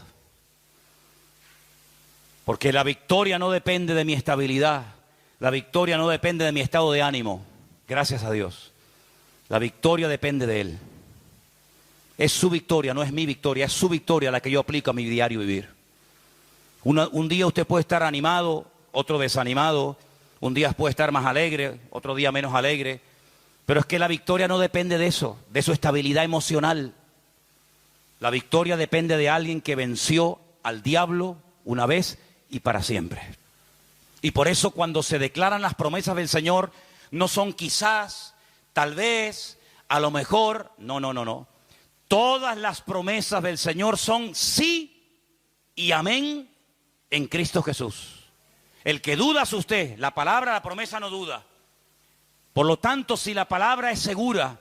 Porque la victoria no depende de mi estabilidad, la victoria no depende de mi estado de ánimo, gracias a Dios. La victoria depende de Él. Es su victoria, no es mi victoria, es su victoria la que yo aplico a mi diario vivir. Un día usted puede estar animado, otro desanimado. Un día puede estar más alegre, otro día menos alegre. Pero es que la victoria no depende de eso, de su estabilidad emocional. La victoria depende de alguien que venció al diablo una vez y para siempre. Y por eso cuando se declaran las promesas del Señor, no son quizás, tal vez, a lo mejor. No. Todas las promesas del Señor son sí y amén en Cristo Jesús. El que duda es usted, la palabra, la promesa no duda. Por lo tanto, si la palabra es segura,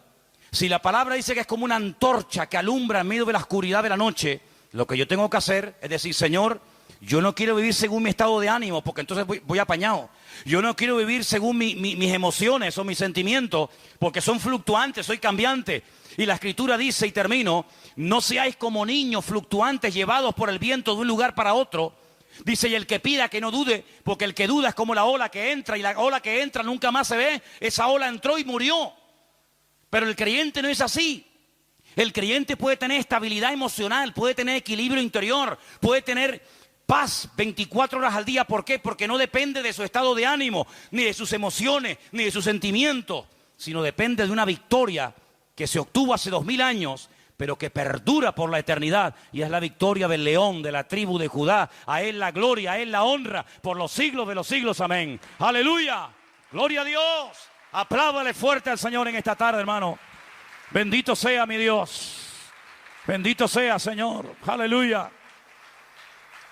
si la palabra dice que es como una antorcha que alumbra en medio de la oscuridad de la noche, lo que yo tengo que hacer es decir, Señor, yo no quiero vivir según mi estado de ánimo, porque entonces voy apañado. Yo no quiero vivir según mis emociones o mis sentimientos, porque son fluctuantes, soy cambiante. Y la Escritura dice, y termino, no seáis como niños fluctuantes llevados por el viento de un lugar para otro. Dice, y el que pida que no dude, porque el que duda es como la ola que entra, y la ola que entra nunca más se ve. Esa ola entró y murió. Pero el creyente no es así. El creyente puede tener estabilidad emocional, puede tener equilibrio interior, puede tener paz 24 horas al día. ¿Por qué? Porque no depende de su estado de ánimo, ni de sus emociones, ni de sus sentimientos, sino depende de una victoria que se obtuvo hace 2000 años, pero que perdura por la eternidad, y es la victoria del león de la tribu de Judá. A Él la gloria, a Él la honra, por los siglos de los siglos, amén. Aleluya, gloria a Dios. Apláudale fuerte al Señor en esta tarde, hermano. Bendito sea mi Dios, bendito sea, Señor, aleluya,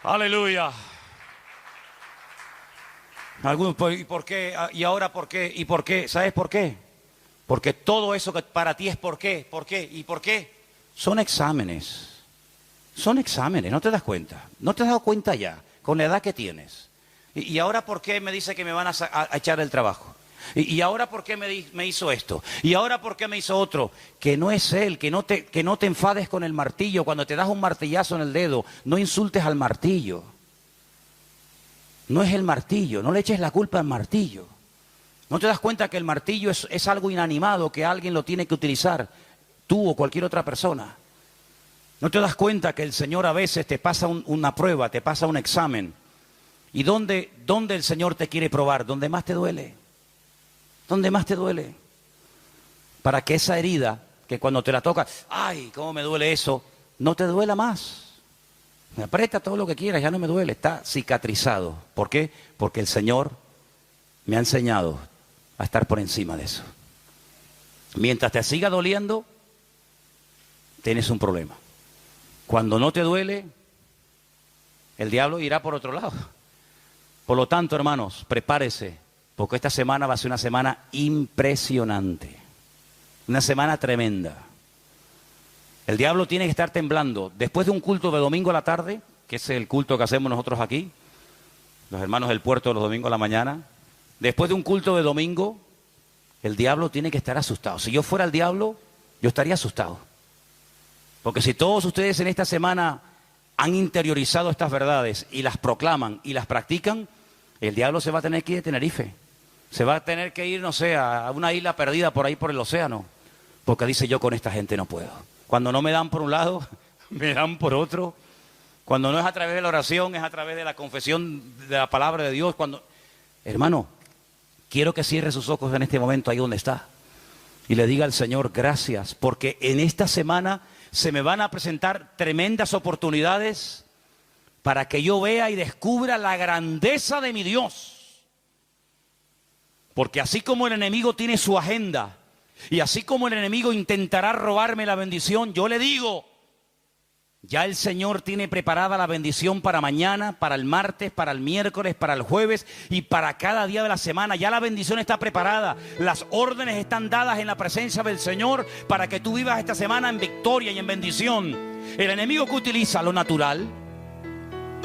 aleluya. Algunos, ¿y por qué? ¿Y ahora por qué? ¿Y por qué? ¿Sabes por qué? Porque todo eso que para ti es por qué, y por qué. Son exámenes, ¿no te das cuenta? ¿No te has dado cuenta ya, con la edad que tienes? ¿Y ahora por qué me dice que me van a echar del trabajo? ¿Y ahora por qué me hizo esto? ¿Y ahora por qué me hizo otro? Que no es Él, que no te enfades con el martillo. Cuando te das un martillazo en el dedo, no insultes al martillo. No es el martillo, no le eches la culpa al martillo. ¿No te das cuenta que el martillo es algo inanimado, que alguien lo tiene que utilizar? Tú o cualquier otra persona. ¿No te das cuenta que el Señor a veces te pasa una prueba, te pasa un examen? ¿Y dónde el Señor te quiere probar? ¿Dónde más te duele? ¿Dónde más te duele? Para que esa herida, que cuando te la toca, ¡ay, cómo me duele eso!, no te duela más. Me aprieta todo lo que quieras, ya no me duele, está cicatrizado. ¿Por qué? Porque el Señor me ha enseñado a estar por encima de eso. Mientras te siga doliendo, tienes un problema. Cuando no te duele, el diablo irá por otro lado. Por lo tanto, hermanos, prepárese, porque esta semana va a ser una semana impresionante, una semana tremenda. El diablo tiene que estar temblando. Después de un culto de domingo a la tarde, que es el culto que hacemos nosotros aquí, los hermanos del puerto los domingos a la mañana, después de un culto de domingo, el diablo tiene que estar asustado. Si yo fuera el diablo, yo estaría asustado. Porque si todos ustedes en esta semana han interiorizado estas verdades y las proclaman y las practican, el diablo se va a tener que ir de Tenerife. Se va a tener que ir, no sé, a una isla perdida por ahí por el océano. Porque dice, yo con esta gente no puedo. Cuando no me dan por un lado, me dan por otro. Cuando no es a través de la oración, es a través de la confesión de la palabra de Dios. Hermano, quiero que cierre sus ojos en este momento ahí donde está. Y le diga al Señor, gracias, porque en esta semana se me van a presentar tremendas oportunidades para que yo vea y descubra la grandeza de mi Dios. Porque así como el enemigo tiene su agenda, y así como el enemigo intentará robarme la bendición, yo le digo, ya el Señor tiene preparada la bendición para mañana, para el martes, para el miércoles, para el jueves y para cada día de la semana. Ya la bendición está preparada. Las órdenes están dadas en la presencia del Señor para que tú vivas esta semana en victoria y en bendición. El enemigo que utiliza lo natural,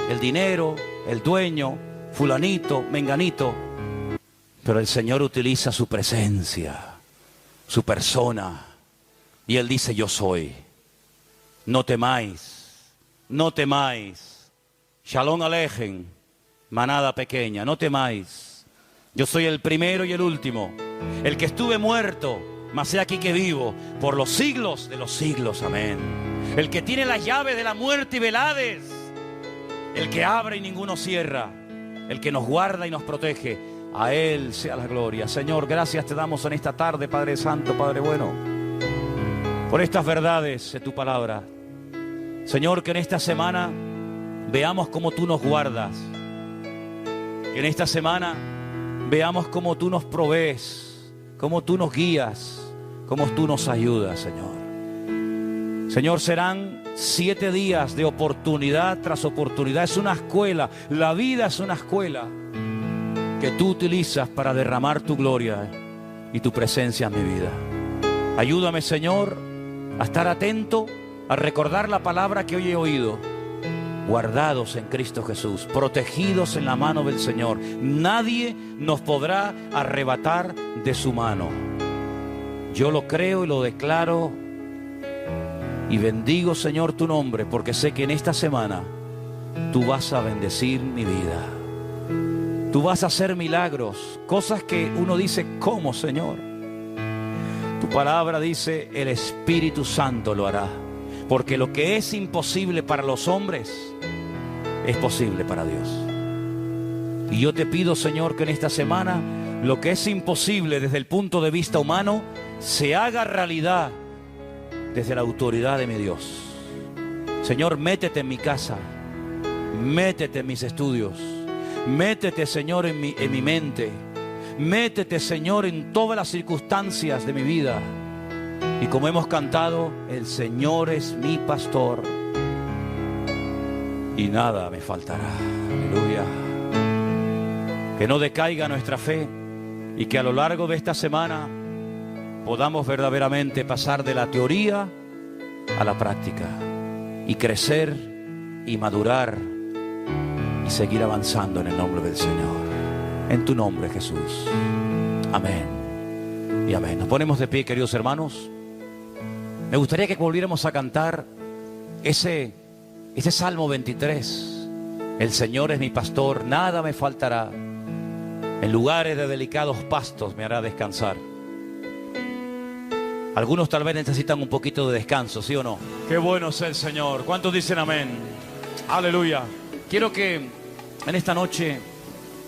el dinero, el dueño, fulanito, menganito, pero el Señor utiliza su presencia, su persona, y Él dice, yo soy. No temáis, no temáis. Shalom Alejem, manada pequeña, no temáis. Yo soy el primero y el último, el que estuve muerto, mas he aquí que vivo, por los siglos de los siglos, amén. El que tiene las llaves de la muerte y del Hades, el que abre y ninguno cierra, el que nos guarda y nos protege, a Él sea la gloria. Señor, gracias te damos en esta tarde, Padre Santo, Padre bueno, por estas verdades de tu palabra. Señor, que en esta semana veamos cómo tú nos guardas. Que en esta semana veamos cómo tú nos provees, cómo tú nos guías, cómo tú nos ayudas, Señor. Señor, serán 7 días de oportunidad tras oportunidad. Es una escuela, la vida es una escuela que tú utilizas para derramar tu gloria y tu presencia en mi vida. Ayúdame, Señor, a estar atento, a recordar la palabra que hoy he oído. Guardados en Cristo Jesús, protegidos en la mano del Señor. Nadie nos podrá arrebatar de su mano. Yo lo creo y lo declaro y bendigo, Señor, tu nombre, porque sé que en esta semana tú vas a bendecir mi vida. Tú vas a hacer milagros, cosas que uno dice, ¿cómo, Señor? Tu palabra dice, el Espíritu Santo lo hará. Porque lo que es imposible para los hombres es posible para Dios. Y yo te pido, Señor, que en esta semana lo que es imposible desde el punto de vista humano se haga realidad desde la autoridad de mi Dios. Señor, métete en mi casa, métete en mis estudios, métete, Señor, en mi mente, métete, Señor, en todas las circunstancias de mi vida. Y como hemos cantado, el Señor es mi pastor y nada me faltará. Aleluya. Que no decaiga nuestra fe y que a lo largo de esta semana podamos verdaderamente pasar de la teoría a la práctica y crecer y madurar y seguir avanzando en el nombre del Señor. En tu nombre, Jesús. Amén y amén. Nos ponemos de pie, queridos hermanos. Me gustaría que volviéramos a cantar ese Salmo 23. El Señor es mi pastor, nada me faltará. En lugares de delicados pastos me hará descansar. Algunos tal vez necesitan un poquito de descanso, ¿sí o no? Qué bueno es el Señor. ¿Cuántos dicen amén? Aleluya. Quiero que en esta noche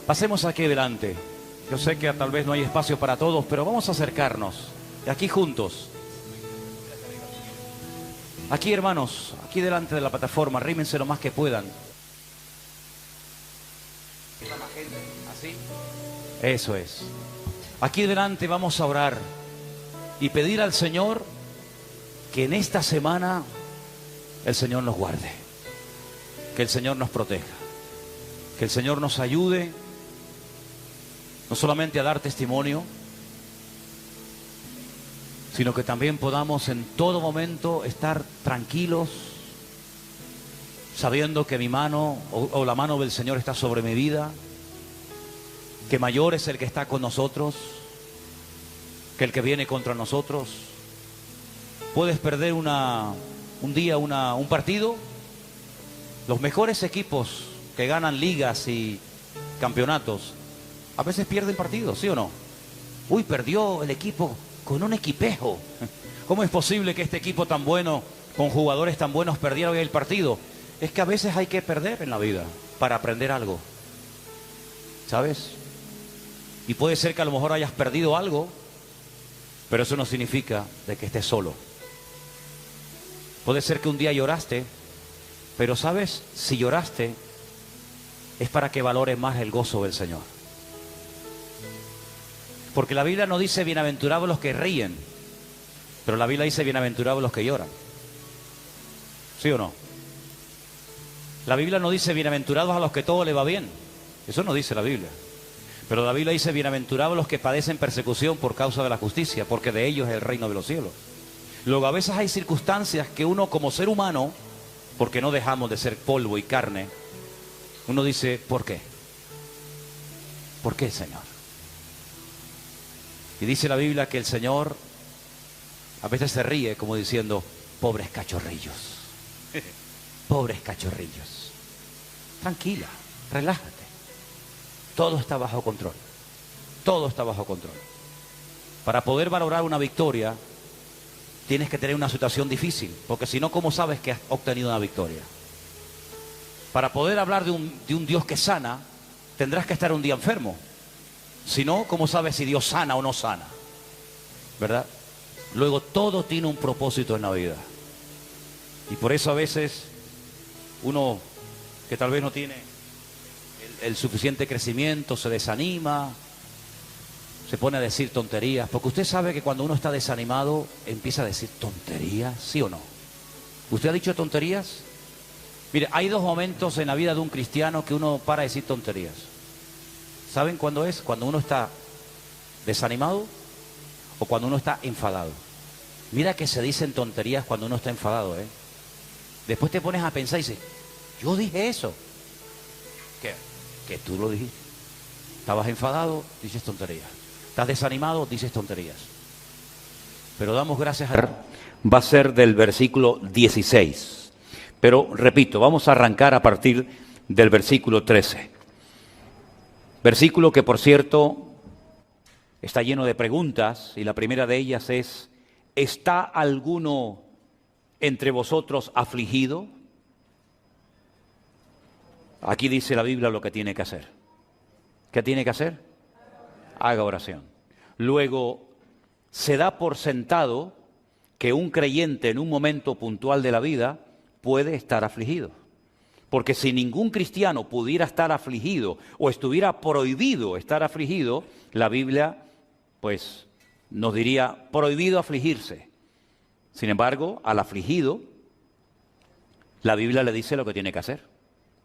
pasemos aquí delante. Yo sé que tal vez no hay espacio para todos, pero vamos a acercarnos. Y aquí juntos. Aquí, hermanos, aquí delante de la plataforma, arrímense lo más que puedan. ¿Así? Eso es. Aquí delante vamos a orar y pedir al Señor que en esta semana el Señor nos guarde, que el Señor nos proteja, que el Señor nos ayude no solamente a dar testimonio, sino que también podamos en todo momento estar tranquilos, sabiendo que mi mano o la mano del Señor está sobre mi vida, que mayor es el que está con nosotros que el que viene contra nosotros. Puedes perder una un día un partido, los mejores equipos que ganan ligas y campeonatos, a veces pierden partidos, ¿sí o no? Uy, perdió el equipo con un equipejo. ¿Cómo es posible que este equipo tan bueno, con jugadores tan buenos, perdiera hoy el partido? Es que a veces hay que perder en la vida para aprender algo, ¿sabes? Y puede ser que a lo mejor hayas perdido algo, pero eso no significa de que estés solo. Puede ser que un día lloraste, pero ¿sabes? Si lloraste, es para que valores más el gozo del Señor. Porque la Biblia no dice bienaventurados los que ríen, pero la Biblia dice bienaventurados los que lloran. ¿Sí o no? La Biblia no dice bienaventurados a los que todo le va bien. Eso no dice la Biblia. Pero la Biblia dice bienaventurados los que padecen persecución por causa de la justicia, porque de ellos es el reino de los cielos. Luego a veces hay circunstancias que uno como ser humano, porque no dejamos de ser polvo y carne, uno dice, ¿por qué? ¿Por qué, Señor? Y dice la Biblia que el Señor a veces se ríe como diciendo, pobres cachorrillos, pobres cachorrillos. Tranquila, relájate. Todo está bajo control. Todo está bajo control. Para poder valorar una victoria, tienes que tener una situación difícil, porque si no, ¿cómo sabes que has obtenido una victoria? Para poder hablar de un Dios que sana, tendrás que estar un día enfermo. Si no, ¿cómo sabes si Dios sana o no sana? ¿Verdad? Luego, todo tiene un propósito en la vida. Y por eso a veces uno que tal vez no tiene el suficiente crecimiento se desanima, se pone a decir tonterías, porque usted sabe que cuando uno está desanimado empieza a decir tonterías, ¿sí o no? ¿Usted ha dicho tonterías? Mire, hay dos momentos en la vida de un cristiano que uno para de decir tonterías. ¿Saben cuándo es? Cuando uno está desanimado o cuando uno está enfadado. Mira que se dicen tonterías cuando uno está enfadado, ¿eh? Después te pones a pensar y dices, yo dije eso. Que tú lo dijiste. Estabas enfadado, dices tonterías. Estás desanimado, dices tonterías. Pero damos gracias a Dios. Va a ser del versículo 16. Pero repito, vamos a arrancar a partir del versículo 13. Versículo que, por cierto, está lleno de preguntas, y la primera de ellas es, ¿está alguno entre vosotros afligido? Aquí dice la Biblia lo que tiene que hacer. ¿Qué tiene que hacer? Haga oración. Luego, se da por sentado que un creyente en un momento puntual de la vida puede estar afligido. Porque si ningún cristiano pudiera estar afligido o estuviera prohibido estar afligido, la Biblia pues nos diría prohibido afligirse. Sin embargo, al afligido, la Biblia le dice lo que tiene que hacer,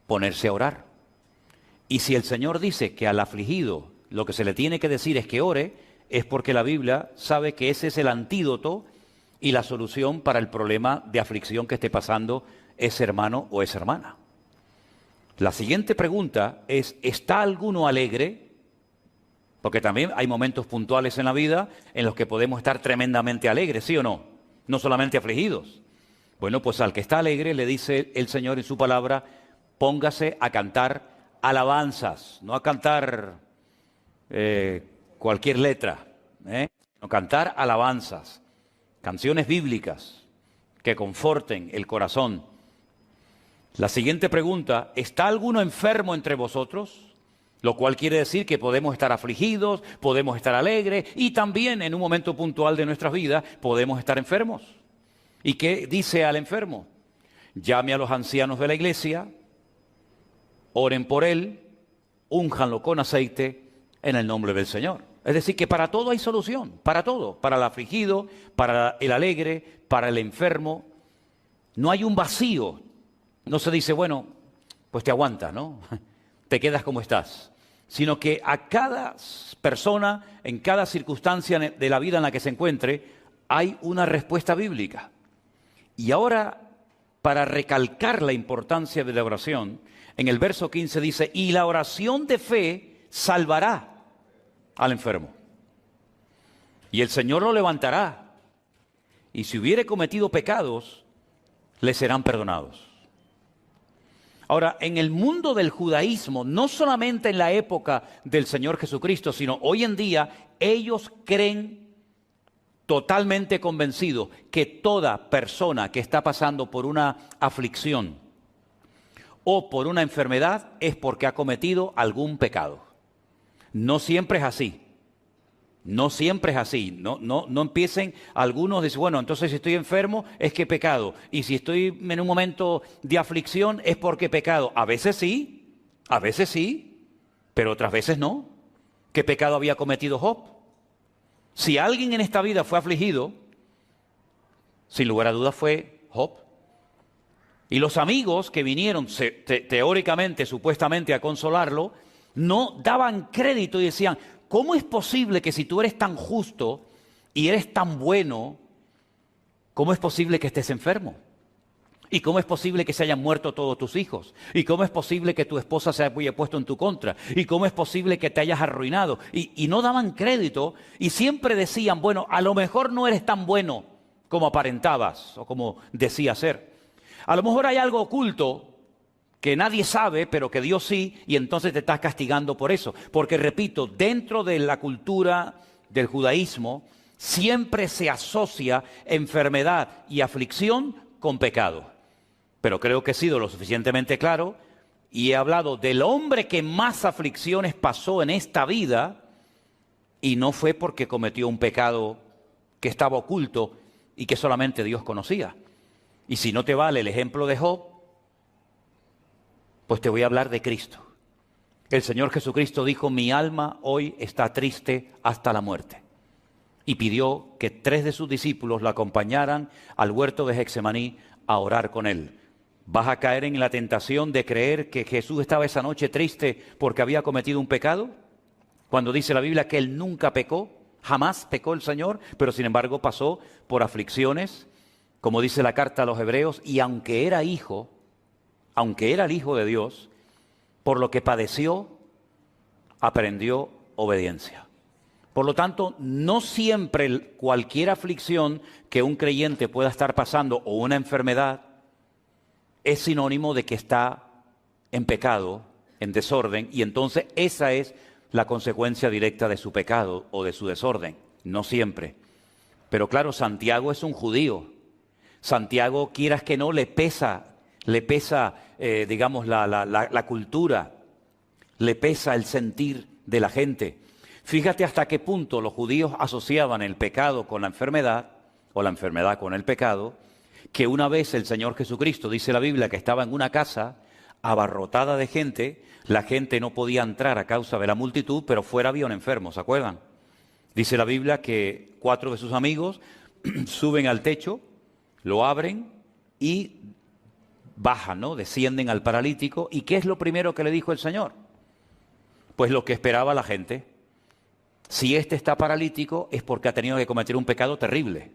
ponerse a orar. Y si el Señor dice que al afligido lo que se le tiene que decir es que ore, es porque la Biblia sabe que ese es el antídoto y la solución para el problema de aflicción que esté pasando ese hermano o esa hermana. La siguiente pregunta es, ¿está alguno alegre? Porque también hay momentos puntuales en la vida en los que podemos estar tremendamente alegres, ¿sí o no? No solamente afligidos. Bueno, pues al que está alegre le dice el Señor en su palabra, póngase a cantar alabanzas, no a cantar cualquier letra, no, cantar alabanzas, canciones bíblicas que conforten el corazón. La siguiente pregunta, ¿está alguno enfermo entre vosotros? Lo cual quiere decir que podemos estar afligidos, podemos estar alegres y también en un momento puntual de nuestras vidas podemos estar enfermos. ¿Y qué dice al enfermo? Llame a los ancianos de la iglesia, oren por él, únjanlo con aceite en el nombre del Señor. Es decir, que para todo hay solución, para todo, para el afligido, para el alegre, para el enfermo. No hay un vacío. No se dice, bueno, pues te aguantas, ¿no? Te quedas como estás. Sino que a cada persona, en cada circunstancia de la vida en la que se encuentre, hay una respuesta bíblica. Y ahora, para recalcar la importancia de la oración, en el verso 15 dice, y la oración de fe salvará al enfermo. Y el Señor lo levantará. Y si hubiere cometido pecados, les serán perdonados. Ahora, en el mundo del judaísmo, no solamente en la época del Señor Jesucristo, sino hoy en día, ellos creen totalmente convencidos que toda persona que está pasando por una aflicción o por una enfermedad es porque ha cometido algún pecado. No siempre es así. No siempre es así. No empiecen algunos a decir, bueno, entonces si estoy enfermo es que he pecado. Y si estoy en un momento de aflicción es porque he pecado. A veces sí, pero otras veces no. ¿Qué pecado había cometido Job? Si alguien en esta vida fue afligido, sin lugar a dudas fue Job. Y los amigos que vinieron teóricamente, supuestamente a consolarlo, no daban crédito y decían, ¿cómo es posible que si tú eres tan justo y eres tan bueno, cómo es posible que estés enfermo? ¿Y cómo es posible que se hayan muerto todos tus hijos? ¿Y cómo es posible que tu esposa se haya puesto en tu contra? ¿Y cómo es posible que te hayas arruinado? Y no daban crédito y siempre decían, bueno, a lo mejor no eres tan bueno como aparentabas o como decías ser. A lo mejor hay algo oculto que nadie sabe, pero que Dios sí, y entonces te estás castigando por eso. Porque, repito, dentro de la cultura del judaísmo, siempre se asocia enfermedad y aflicción con pecado. Pero creo que he sido lo suficientemente claro y he hablado del hombre que más aflicciones pasó en esta vida y no fue porque cometió un pecado que estaba oculto y que solamente Dios conocía. Y si no te vale el ejemplo de Job, pues te voy a hablar de Cristo. El Señor Jesucristo dijo, mi alma hoy está triste hasta la muerte. Y pidió que 3 de sus discípulos lo acompañaran al huerto de Getsemaní a orar con él. ¿Vas a caer en la tentación de creer que Jesús estaba esa noche triste porque había cometido un pecado? Cuando dice la Biblia que él nunca pecó, jamás pecó el Señor, pero sin embargo pasó por aflicciones, como dice la carta a los Hebreos, y aunque era el Hijo de Dios, por lo que padeció, aprendió obediencia. Por lo tanto, no siempre cualquier aflicción que un creyente pueda estar pasando o una enfermedad es sinónimo de que está en pecado, en desorden, y entonces esa es la consecuencia directa de su pecado o de su desorden. No siempre. Pero claro, Santiago es un judío. Santiago, quieras que no, le pesa, digamos, la cultura, le pesa el sentir de la gente. Fíjate hasta qué punto los judíos asociaban el pecado con la enfermedad, o la enfermedad con el pecado, que una vez el Señor Jesucristo, dice la Biblia, que estaba en una casa abarrotada de gente, la gente no podía entrar a causa de la multitud, pero fuera había un enfermo, ¿se acuerdan? Dice la Biblia que 4 de sus amigos suben al techo, lo abren y bajan, ¿no? Descienden al paralítico. ¿Y qué es lo primero que le dijo el Señor? Pues lo que esperaba la gente. Si este está paralítico es porque ha tenido que cometer un pecado terrible.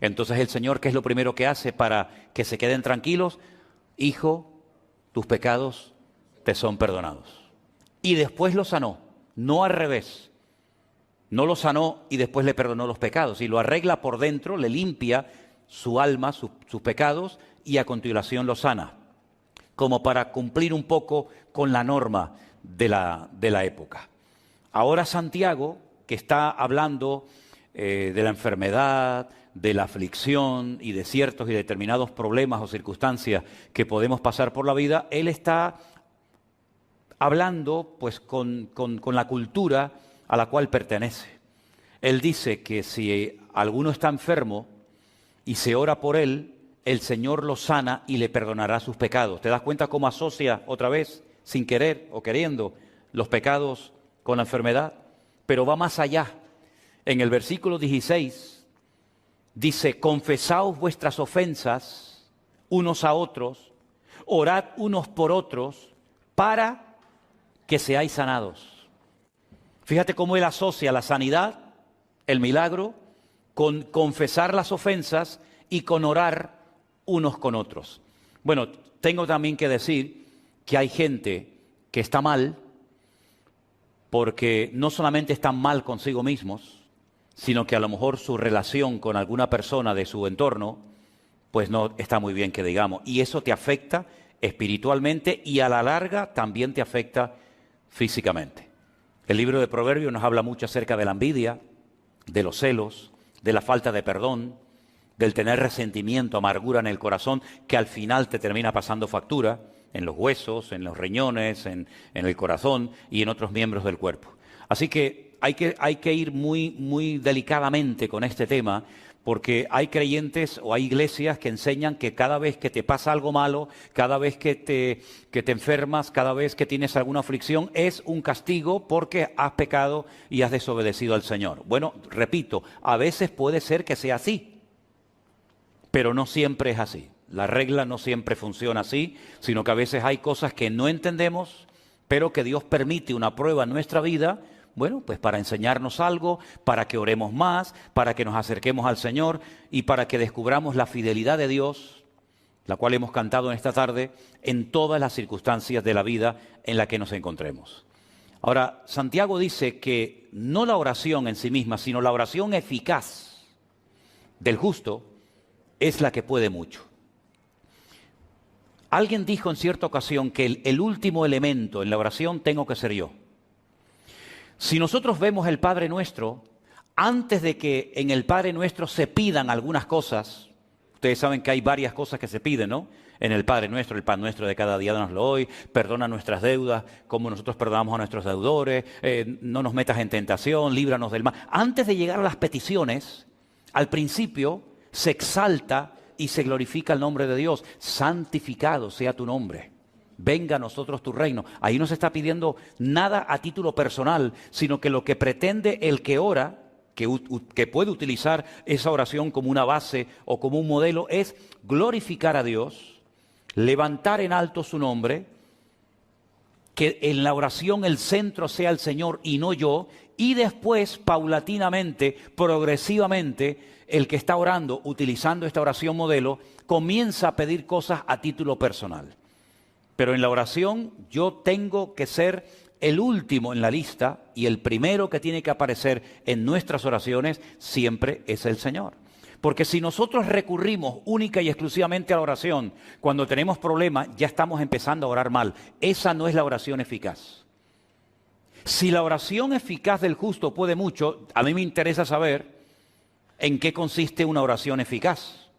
Entonces el Señor, ¿qué es lo primero que hace para que se queden tranquilos? Hijo, tus pecados te son perdonados. Y después lo sanó, no al revés. No lo sanó y después le perdonó los pecados. Y lo arregla por dentro, le limpia su alma, sus pecados, y a continuación lo sana. Como para cumplir un poco con la norma de la época. Ahora Santiago, que está hablando de la enfermedad, de la aflicción y de ciertos y determinados problemas o circunstancias que podemos pasar por la vida, él está hablando pues con la cultura a la cual pertenece. Él dice que si alguno está enfermo y se ora por él, el Señor lo sana y le perdonará sus pecados. ¿Te das cuenta cómo asocia otra vez, sin querer o queriendo, los pecados con la enfermedad? Pero va más allá. En el versículo 16 dice, confesaos vuestras ofensas unos a otros, orad unos por otros para que seáis sanados. Fíjate cómo él asocia la sanidad, el milagro, con confesar las ofensas y con orar unos con otros. Bueno, tengo también que decir que hay gente que está mal porque no solamente están mal consigo mismos, sino que a lo mejor su relación con alguna persona de su entorno pues no está muy bien que digamos. Y eso te afecta espiritualmente y a la larga también te afecta físicamente. El libro de Proverbios nos habla mucho acerca de la envidia, de los celos, de la falta de perdón, del tener resentimiento, amargura en el corazón, que al final te termina pasando factura en los huesos, en los riñones, en el corazón y en otros miembros del cuerpo. Así que hay que ir muy delicadamente con este tema, porque hay creyentes o hay iglesias que enseñan que cada vez que te pasa algo malo, cada vez que te enfermas, cada vez que tienes alguna aflicción, es un castigo porque has pecado y has desobedecido al Señor. Bueno, repito, a veces puede ser que sea así, pero no siempre es así. La regla no siempre funciona así, sino que a veces hay cosas que no entendemos, pero que Dios permite una prueba en nuestra vida, bueno, pues para enseñarnos algo, para que oremos más, para que nos acerquemos al Señor y para que descubramos la fidelidad de Dios, la cual hemos cantado en esta tarde, en todas las circunstancias de la vida en la que nos encontremos. Ahora, Santiago dice que no la oración en sí misma, sino la oración eficaz del justo es la que puede mucho. Alguien dijo en cierta ocasión que el último elemento en la oración tengo que ser yo. Si nosotros vemos el Padre Nuestro, antes de que en el Padre Nuestro se pidan algunas cosas, ustedes saben que hay varias cosas que se piden, ¿no? En el Padre Nuestro, el pan nuestro de cada día danoslo hoy, perdona nuestras deudas como nosotros perdonamos a nuestros deudores, no nos metas en tentación, líbranos del mal. Antes de llegar a las peticiones, al principio se exalta y se glorifica el nombre de Dios. Santificado sea tu nombre. Venga a nosotros tu reino. Ahí no se está pidiendo nada a título personal, sino que lo que pretende el que ora, que puede utilizar esa oración como una base o como un modelo, es glorificar a Dios, levantar en alto su nombre, que en la oración el centro sea el Señor y no yo, y después, paulatinamente, progresivamente, el que está orando, utilizando esta oración modelo, comienza a pedir cosas a título personal. Pero en la oración yo tengo que ser el último en la lista y el primero que tiene que aparecer en nuestras oraciones siempre es el Señor. Porque si nosotros recurrimos única y exclusivamente a la oración cuando tenemos problemas, ya estamos empezando a orar mal. Esa no es la oración eficaz. Si la oración eficaz del justo puede mucho, a mí me interesa saber en qué consiste una oración eficaz.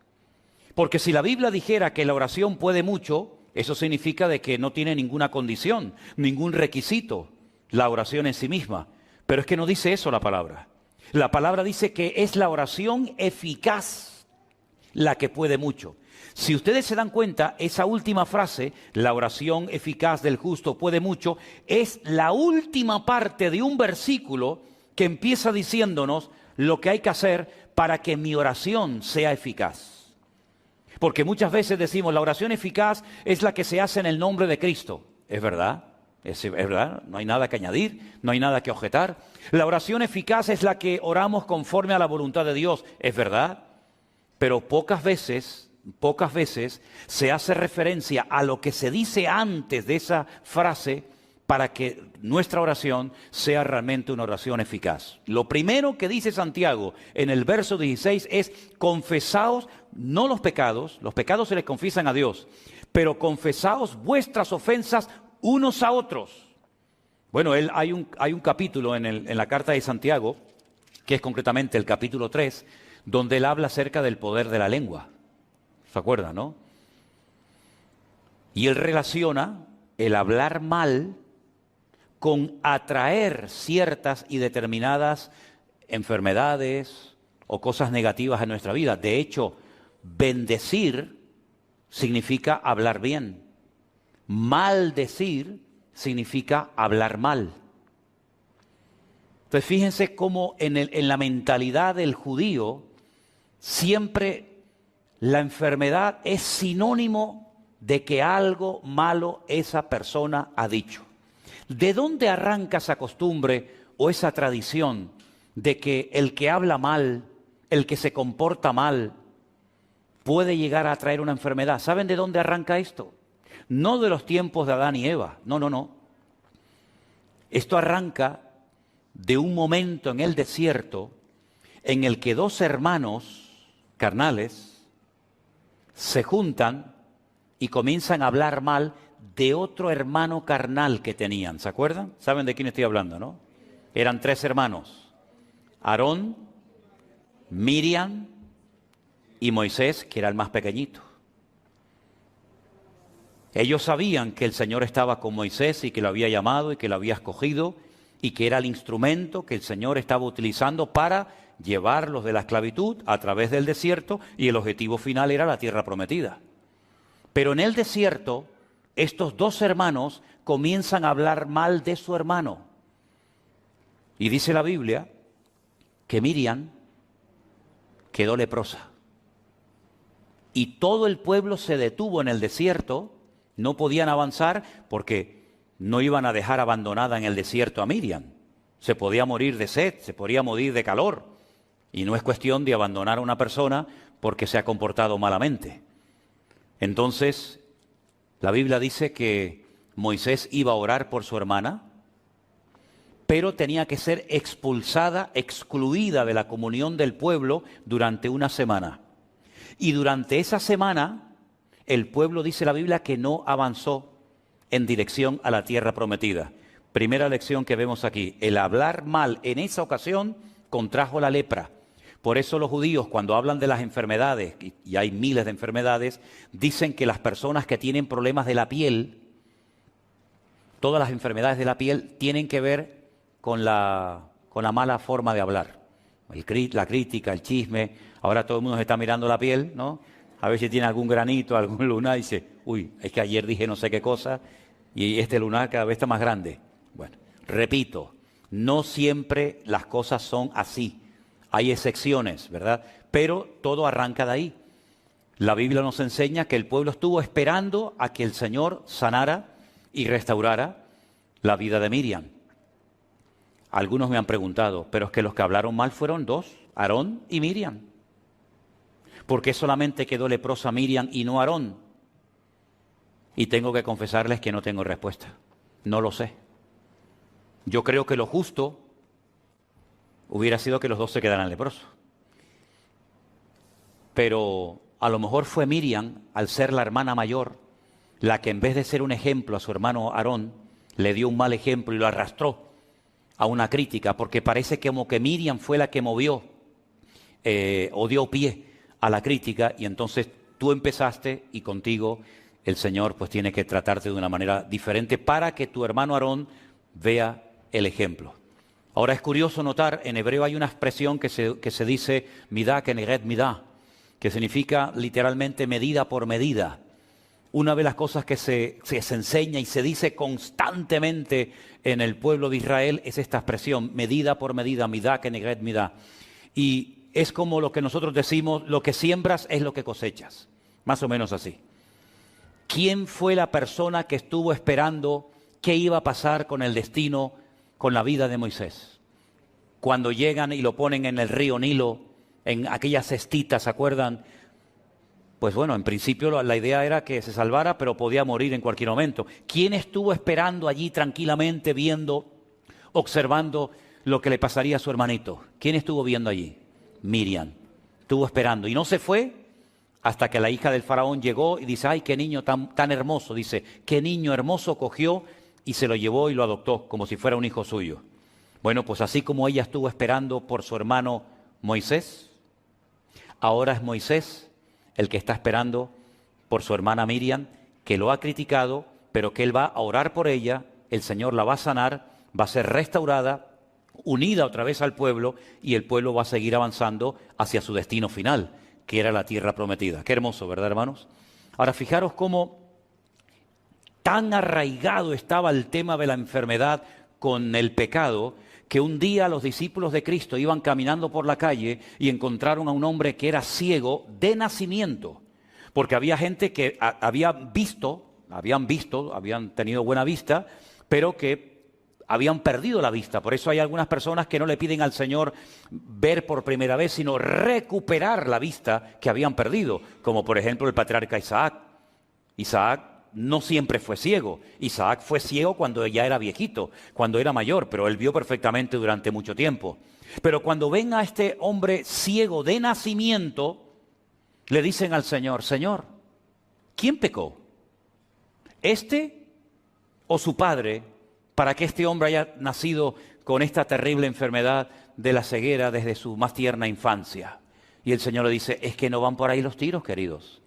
Porque si la Biblia dijera que la oración puede mucho, eso significa de que no tiene ninguna condición, ningún requisito, la oración en sí misma. Pero es que no dice eso la palabra. La palabra dice que es la oración eficaz la que puede mucho. Si ustedes se dan cuenta, esa última frase, la oración eficaz del justo puede mucho, es la última parte de un versículo que empieza diciéndonos lo que hay que hacer para que mi oración sea eficaz. Porque muchas veces decimos, la oración eficaz es la que se hace en el nombre de Cristo. ¿Es verdad? Es verdad, no hay nada que añadir, no hay nada que objetar. La oración eficaz es la que oramos conforme a la voluntad de Dios. ¿Es verdad? Pero pocas veces se hace referencia a lo que se dice antes de esa frase para que nuestra oración sea realmente una oración eficaz. Lo primero que dice Santiago en el verso 16 es: confesaos, no los pecados se les confiesan a Dios, pero confesaos vuestras ofensas unos a otros. Bueno, hay un capítulo en la carta de Santiago, que es concretamente el capítulo 3, donde él habla acerca del poder de la lengua. ¿Se acuerdan, no? Y él relaciona el hablar mal con atraer ciertas y determinadas enfermedades o cosas negativas en nuestra vida. De hecho, bendecir significa hablar bien. Maldecir significa hablar mal. Entonces fíjense cómo en la mentalidad del judío siempre la enfermedad es sinónimo de que algo malo esa persona ha dicho. ¿De dónde arranca esa costumbre o esa tradición de que el que habla mal, el que se comporta mal, puede llegar a traer una enfermedad? ¿Saben de dónde arranca esto? No de los tiempos de Adán y Eva, no. Esto arranca de un momento en el desierto en el que dos hermanos carnales se juntan y comienzan a hablar mal de otro hermano carnal que tenían. ¿Se acuerdan? ¿Saben de quién estoy hablando, no? Eran 3 hermanos: Aarón, Miriam y Moisés, que era el más pequeñito. Ellos sabían que el Señor estaba con Moisés y que lo había llamado y que lo había escogido y que era el instrumento que el Señor estaba utilizando para llevarlos de la esclavitud a través del desierto, y el objetivo final era la tierra prometida. Pero en el desierto, estos 2 hermanos comienzan a hablar mal de su hermano. Y dice la Biblia que Miriam quedó leprosa. Y todo el pueblo se detuvo en el desierto. No podían avanzar porque no iban a dejar abandonada en el desierto a Miriam. Se podía morir de sed, se podía morir de calor. Y no es cuestión de abandonar a una persona porque se ha comportado malamente. Entonces, la Biblia dice que Moisés iba a orar por su hermana, pero tenía que ser expulsada, excluida de la comunión del pueblo durante una semana. Y durante esa semana, el pueblo, dice la Biblia, que no avanzó en dirección a la tierra prometida. Primera lección que vemos aquí: el hablar mal en esa ocasión contrajo la lepra. Por eso los judíos, cuando hablan de las enfermedades, y hay miles de enfermedades, dicen que las personas que tienen problemas de la piel, todas las enfermedades de la piel tienen que ver con la mala forma de hablar. La crítica, el chisme. Ahora todo el mundo se está mirando la piel, ¿no? A ver si tiene algún granito, algún lunar, y dice, uy, es que ayer dije no sé qué cosa y este lunar cada vez está más grande. Bueno, repito, no siempre las cosas son así. Hay excepciones, ¿verdad? Pero todo arranca de ahí. La Biblia nos enseña que el pueblo estuvo esperando a que el Señor sanara y restaurara la vida de Miriam. Algunos me han preguntado, pero es que los que hablaron mal fueron 2, Aarón y Miriam. ¿Por qué solamente quedó leprosa Miriam y no Aarón? Y tengo que confesarles que no tengo respuesta. No lo sé. Yo creo que lo justo hubiera sido que los 2 se quedaran leprosos. Pero a lo mejor fue Miriam, al ser la hermana mayor, la que en vez de ser un ejemplo a su hermano Aarón, le dio un mal ejemplo y lo arrastró a una crítica, porque parece como que Miriam fue la que movió o dio pie a la crítica, y entonces tú empezaste y contigo el Señor pues tiene que tratarte de una manera diferente para que tu hermano Aarón vea el ejemplo. Ahora es curioso notar, en hebreo hay una expresión que se dice midá keneged midá, que significa literalmente medida por medida. Una de las cosas que se enseña y se dice constantemente en el pueblo de Israel es esta expresión, medida por medida, midá keneged midá. Y es como lo que nosotros decimos, lo que siembras es lo que cosechas, más o menos así. ¿Quién fue la persona que estuvo esperando qué iba a pasar con el destino, con la vida de Moisés? Cuando llegan y lo ponen en el río Nilo, en aquellas cestitas, ¿se acuerdan? Pues bueno, en principio la idea era que se salvara, pero podía morir en cualquier momento. ¿Quién estuvo esperando allí tranquilamente, viendo, observando lo que le pasaría a su hermanito? ¿Quién estuvo viendo allí? Miriam. Estuvo esperando y no se fue hasta que la hija del faraón llegó y dice, ay, qué niño tan hermoso. Dice, qué niño hermoso, cogió y se lo llevó y lo adoptó como si fuera un hijo suyo. Bueno, pues así como ella estuvo esperando por su hermano Moisés, ahora es Moisés el que está esperando por su hermana Miriam, que lo ha criticado, pero que él va a orar por ella, el Señor la va a sanar, va a ser restaurada, unida otra vez al pueblo, y el pueblo va a seguir avanzando hacia su destino final, que era la tierra prometida. Qué hermoso, ¿verdad, hermanos? Ahora, fijaros cómo tan arraigado estaba el tema de la enfermedad con el pecado, que un día los discípulos de Cristo iban caminando por la calle y encontraron a un hombre que era ciego de nacimiento, porque había gente que habían tenido buena vista, pero que habían perdido la vista. Por eso hay algunas personas que no le piden al Señor ver por primera vez, sino recuperar la vista que habían perdido, como por ejemplo el patriarca Isaac. Isaac no siempre fue ciego. Isaac fue ciego cuando ya era viejito, cuando era mayor, pero él vio perfectamente durante mucho tiempo. Pero cuando ven a este hombre ciego de nacimiento, le dicen al Señor, Señor, ¿quién pecó? ¿Este o su padre para que este hombre haya nacido con esta terrible enfermedad de la ceguera desde su más tierna infancia? Y el Señor le dice, es que no van por ahí los tiros, queridos.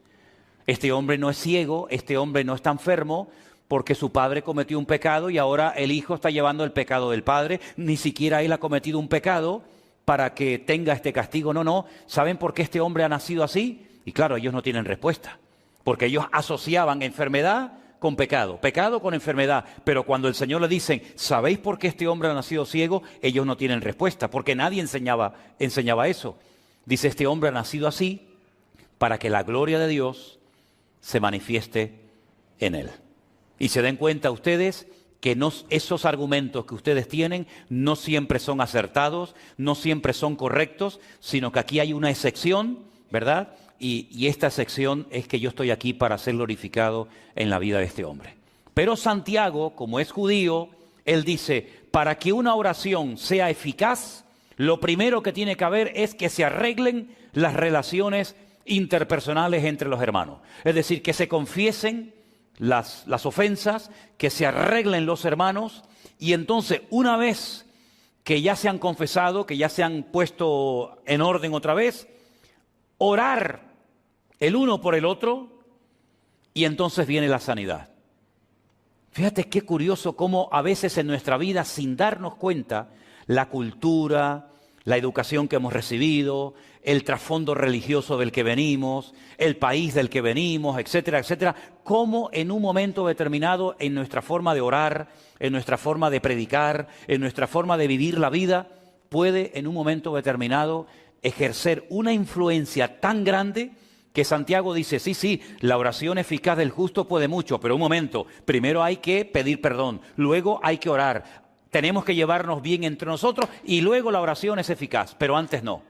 Este hombre no es ciego, este hombre no está enfermo porque su padre cometió un pecado y ahora el hijo está llevando el pecado del padre. Ni siquiera él ha cometido un pecado para que tenga este castigo. No, no. ¿Saben por qué este hombre ha nacido así? Y claro, ellos no tienen respuesta, porque ellos asociaban enfermedad con pecado, pecado con enfermedad. Pero cuando el Señor le dicen, ¿sabéis por qué este hombre ha nacido ciego? Ellos no tienen respuesta, porque nadie enseñaba eso. Dice, este hombre ha nacido así para que la gloria de Dios se manifieste en él. Y se den cuenta ustedes que esos argumentos que ustedes tienen no siempre son acertados, no siempre son correctos, sino que aquí hay una excepción, ¿verdad? Y esta excepción es que yo estoy aquí para ser glorificado en la vida de este hombre. Pero Santiago, como es judío, él dice, para que una oración sea eficaz, lo primero que tiene que haber es que se arreglen las relaciones interpersonales entre los hermanos. Es decir, que se confiesen las ofensas, que se arreglen los hermanos, y entonces una vez que ya se han confesado, que ya se han puesto en orden otra vez, orar el uno por el otro, y entonces viene la sanidad. Fíjate qué curioso cómo a veces en nuestra vida, sin darnos cuenta, la cultura, la educación que hemos recibido, el trasfondo religioso del que venimos, el país del que venimos, etcétera, etcétera, cómo en un momento determinado en nuestra forma de orar, en nuestra forma de predicar, en nuestra forma de vivir la vida, puede en un momento determinado ejercer una influencia tan grande que Santiago dice, sí, la oración eficaz del justo puede mucho, pero un momento, primero hay que pedir perdón, luego hay que orar, tenemos que llevarnos bien entre nosotros y luego la oración es eficaz, pero antes no.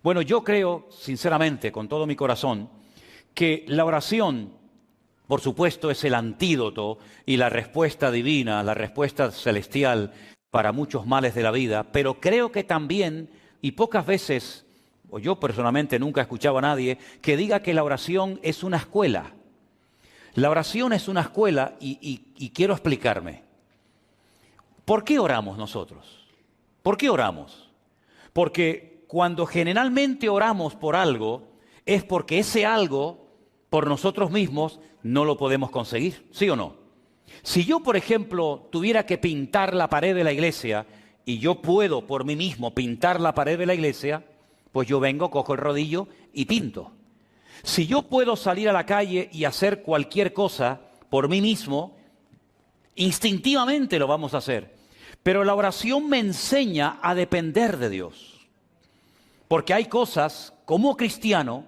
Bueno, yo creo, sinceramente, con todo mi corazón, que la oración, por supuesto, es el antídoto y la respuesta divina, la respuesta celestial para muchos males de la vida, pero creo que también, y pocas veces, o yo personalmente nunca he escuchado a nadie que diga que la oración es una escuela. La oración es una escuela y quiero explicarme. ¿Por qué oramos nosotros? ¿Por qué oramos? Porque cuando generalmente oramos por algo, es porque ese algo, por nosotros mismos, no lo podemos conseguir, ¿sí o no? Si yo, por ejemplo, tuviera que pintar la pared de la iglesia, y yo puedo por mí mismo pintar la pared de la iglesia, pues yo vengo, cojo el rodillo y pinto. Si yo puedo salir a la calle y hacer cualquier cosa por mí mismo, instintivamente lo vamos a hacer. Pero la oración me enseña a depender de Dios. Porque hay cosas, como cristiano,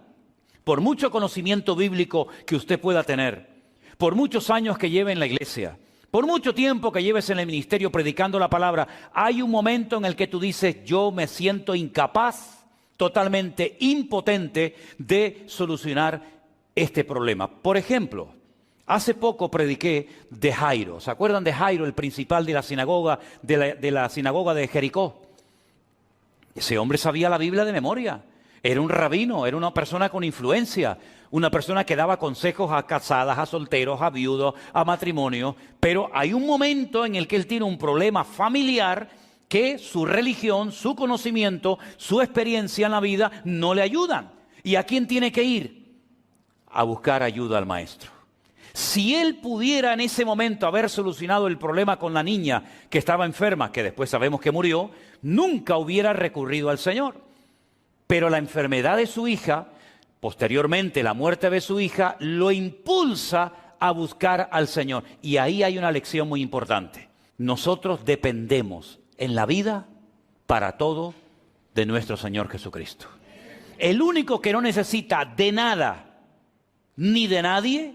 por mucho conocimiento bíblico que usted pueda tener, por muchos años que lleve en la iglesia, por mucho tiempo que lleves en el ministerio predicando la palabra, hay un momento en el que tú dices, yo me siento incapaz, totalmente impotente de solucionar este problema. Por ejemplo, hace poco prediqué de Jairo. ¿Se acuerdan de Jairo, el principal de la sinagoga de Jericó? Ese hombre sabía la Biblia de memoria. Era un rabino, era una persona con influencia, una persona que daba consejos a casadas, a solteros, a viudos, a matrimonios. Pero hay un momento en el que él tiene un problema familiar que su religión, su conocimiento, su experiencia en la vida no le ayudan. ¿Y a quién tiene que ir? A buscar ayuda al maestro. Si él pudiera en ese momento haber solucionado el problema con la niña que estaba enferma, que después sabemos que murió, nunca hubiera recurrido al Señor. Pero la enfermedad de su hija, posteriormente la muerte de su hija, lo impulsa a buscar al Señor. Y ahí hay una lección muy importante. Nosotros dependemos en la vida para todo de nuestro Señor Jesucristo. El único que no necesita de nada ni de nadie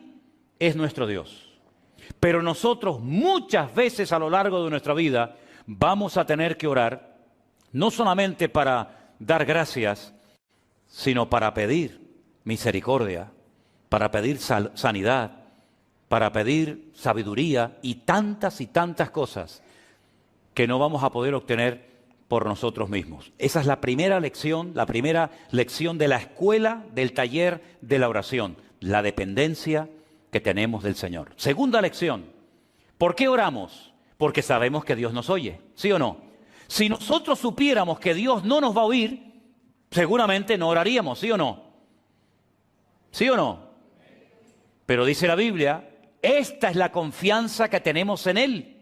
es nuestro Dios. Pero nosotros muchas veces a lo largo de nuestra vida vamos a tener que orar, no solamente para dar gracias, sino para pedir misericordia, para pedir sanidad, para pedir sabiduría y tantas cosas que no vamos a poder obtener por nosotros mismos. Esa es la primera lección de la escuela del taller de la oración, la dependencia que tenemos del Señor. Segunda lección, ¿por qué oramos? Porque sabemos que Dios nos oye, ¿sí o no? Si nosotros supiéramos que Dios no nos va a oír, seguramente no oraríamos, ¿sí o no? ¿Sí o no? Pero dice la Biblia, esta es la confianza que tenemos en Él,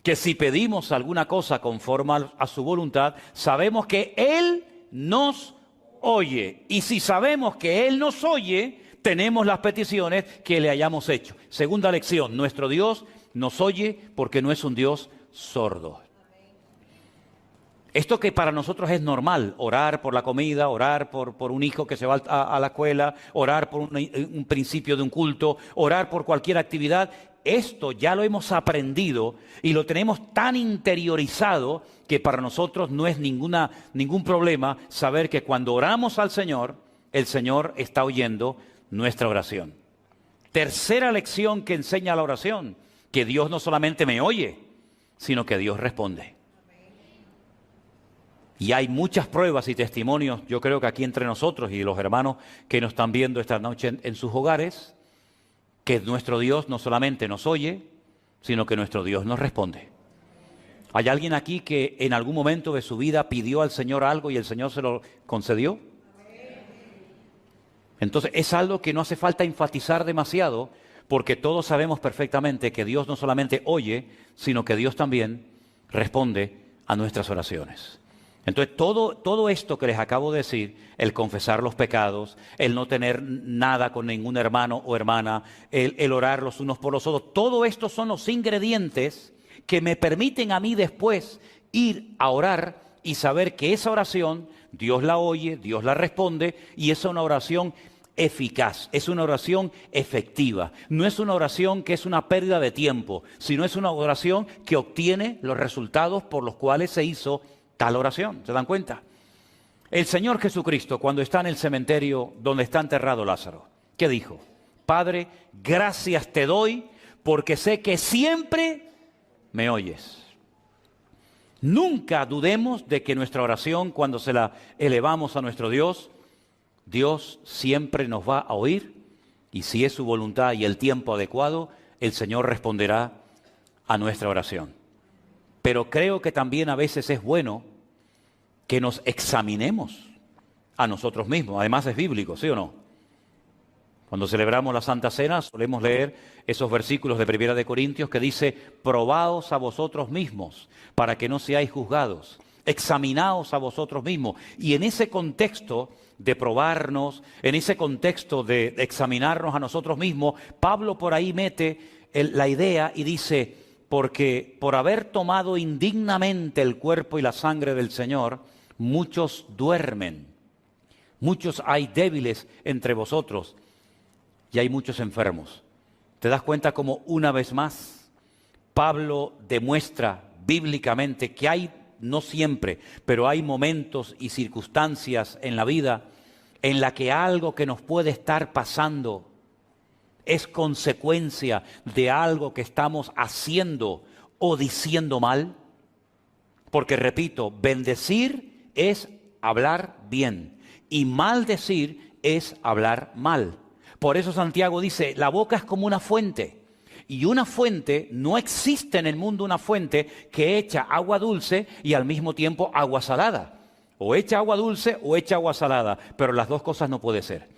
que si pedimos alguna cosa conforme a su voluntad, sabemos que Él nos oye. Y si sabemos que Él nos oye, tenemos las peticiones que le hayamos hecho. Segunda lección, nuestro Dios nos oye porque no es un Dios sordo. Esto que para nosotros es normal, orar por la comida, orar por un hijo que se va a la escuela, orar por un principio de un culto, orar por cualquier actividad, esto ya lo hemos aprendido y lo tenemos tan interiorizado que para nosotros no es ningún problema saber que cuando oramos al Señor, el Señor está oyendo nuestra oración. Tercera lección que enseña la oración, que Dios no solamente me oye, sino que Dios responde. Y hay muchas pruebas y testimonios, yo creo que aquí entre nosotros y los hermanos que nos están viendo esta noche en sus hogares, que nuestro Dios no solamente nos oye, sino que nuestro Dios nos responde. ¿Hay alguien aquí que en algún momento de su vida pidió al Señor algo y el Señor se lo concedió? Entonces es algo que no hace falta enfatizar demasiado, porque todos sabemos perfectamente que Dios no solamente oye, sino que Dios también responde a nuestras oraciones. Entonces, todo esto que les acabo de decir, el confesar los pecados, el no tener nada con ningún hermano o hermana, el orar los unos por los otros, todo esto son los ingredientes que me permiten a mí después ir a orar y saber que esa oración, Dios la oye, Dios la responde y es una oración eficaz, es una oración efectiva. No es una oración que es una pérdida de tiempo, sino es una oración que obtiene los resultados por los cuales se hizo tal oración. ¿Se dan cuenta? El Señor Jesucristo, cuando está en el cementerio donde está enterrado Lázaro, ¿qué dijo? Padre, gracias te doy porque sé que siempre me oyes. Nunca dudemos de que nuestra oración, cuando se la elevamos a nuestro Dios, Dios siempre nos va a oír y si es su voluntad y el tiempo adecuado, el Señor responderá a nuestra oración. Pero creo que también a veces es bueno que nos examinemos a nosotros mismos. Además es bíblico, ¿sí o no? Cuando celebramos la Santa Cena solemos leer esos versículos de 1 Corintios que dice, probaos a vosotros mismos para que no seáis juzgados. Examinaos a vosotros mismos. Y en ese contexto de probarnos, en ese contexto de examinarnos a nosotros mismos, Pablo por ahí mete la idea y dice, porque por haber tomado indignamente el cuerpo y la sangre del Señor, muchos duermen, muchos hay débiles entre vosotros y hay muchos enfermos. ¿Te das cuenta cómo una vez más Pablo demuestra bíblicamente que hay, no siempre, pero hay momentos y circunstancias en la vida en la que algo que nos puede estar pasando es consecuencia de algo que estamos haciendo o diciendo mal? Porque repito, bendecir es hablar bien y maldecir es hablar mal. Por eso Santiago dice, la boca es como una fuente y una fuente, no existe en el mundo una fuente que echa agua dulce y al mismo tiempo agua salada. O echa agua dulce o echa agua salada, pero las dos cosas no puede ser.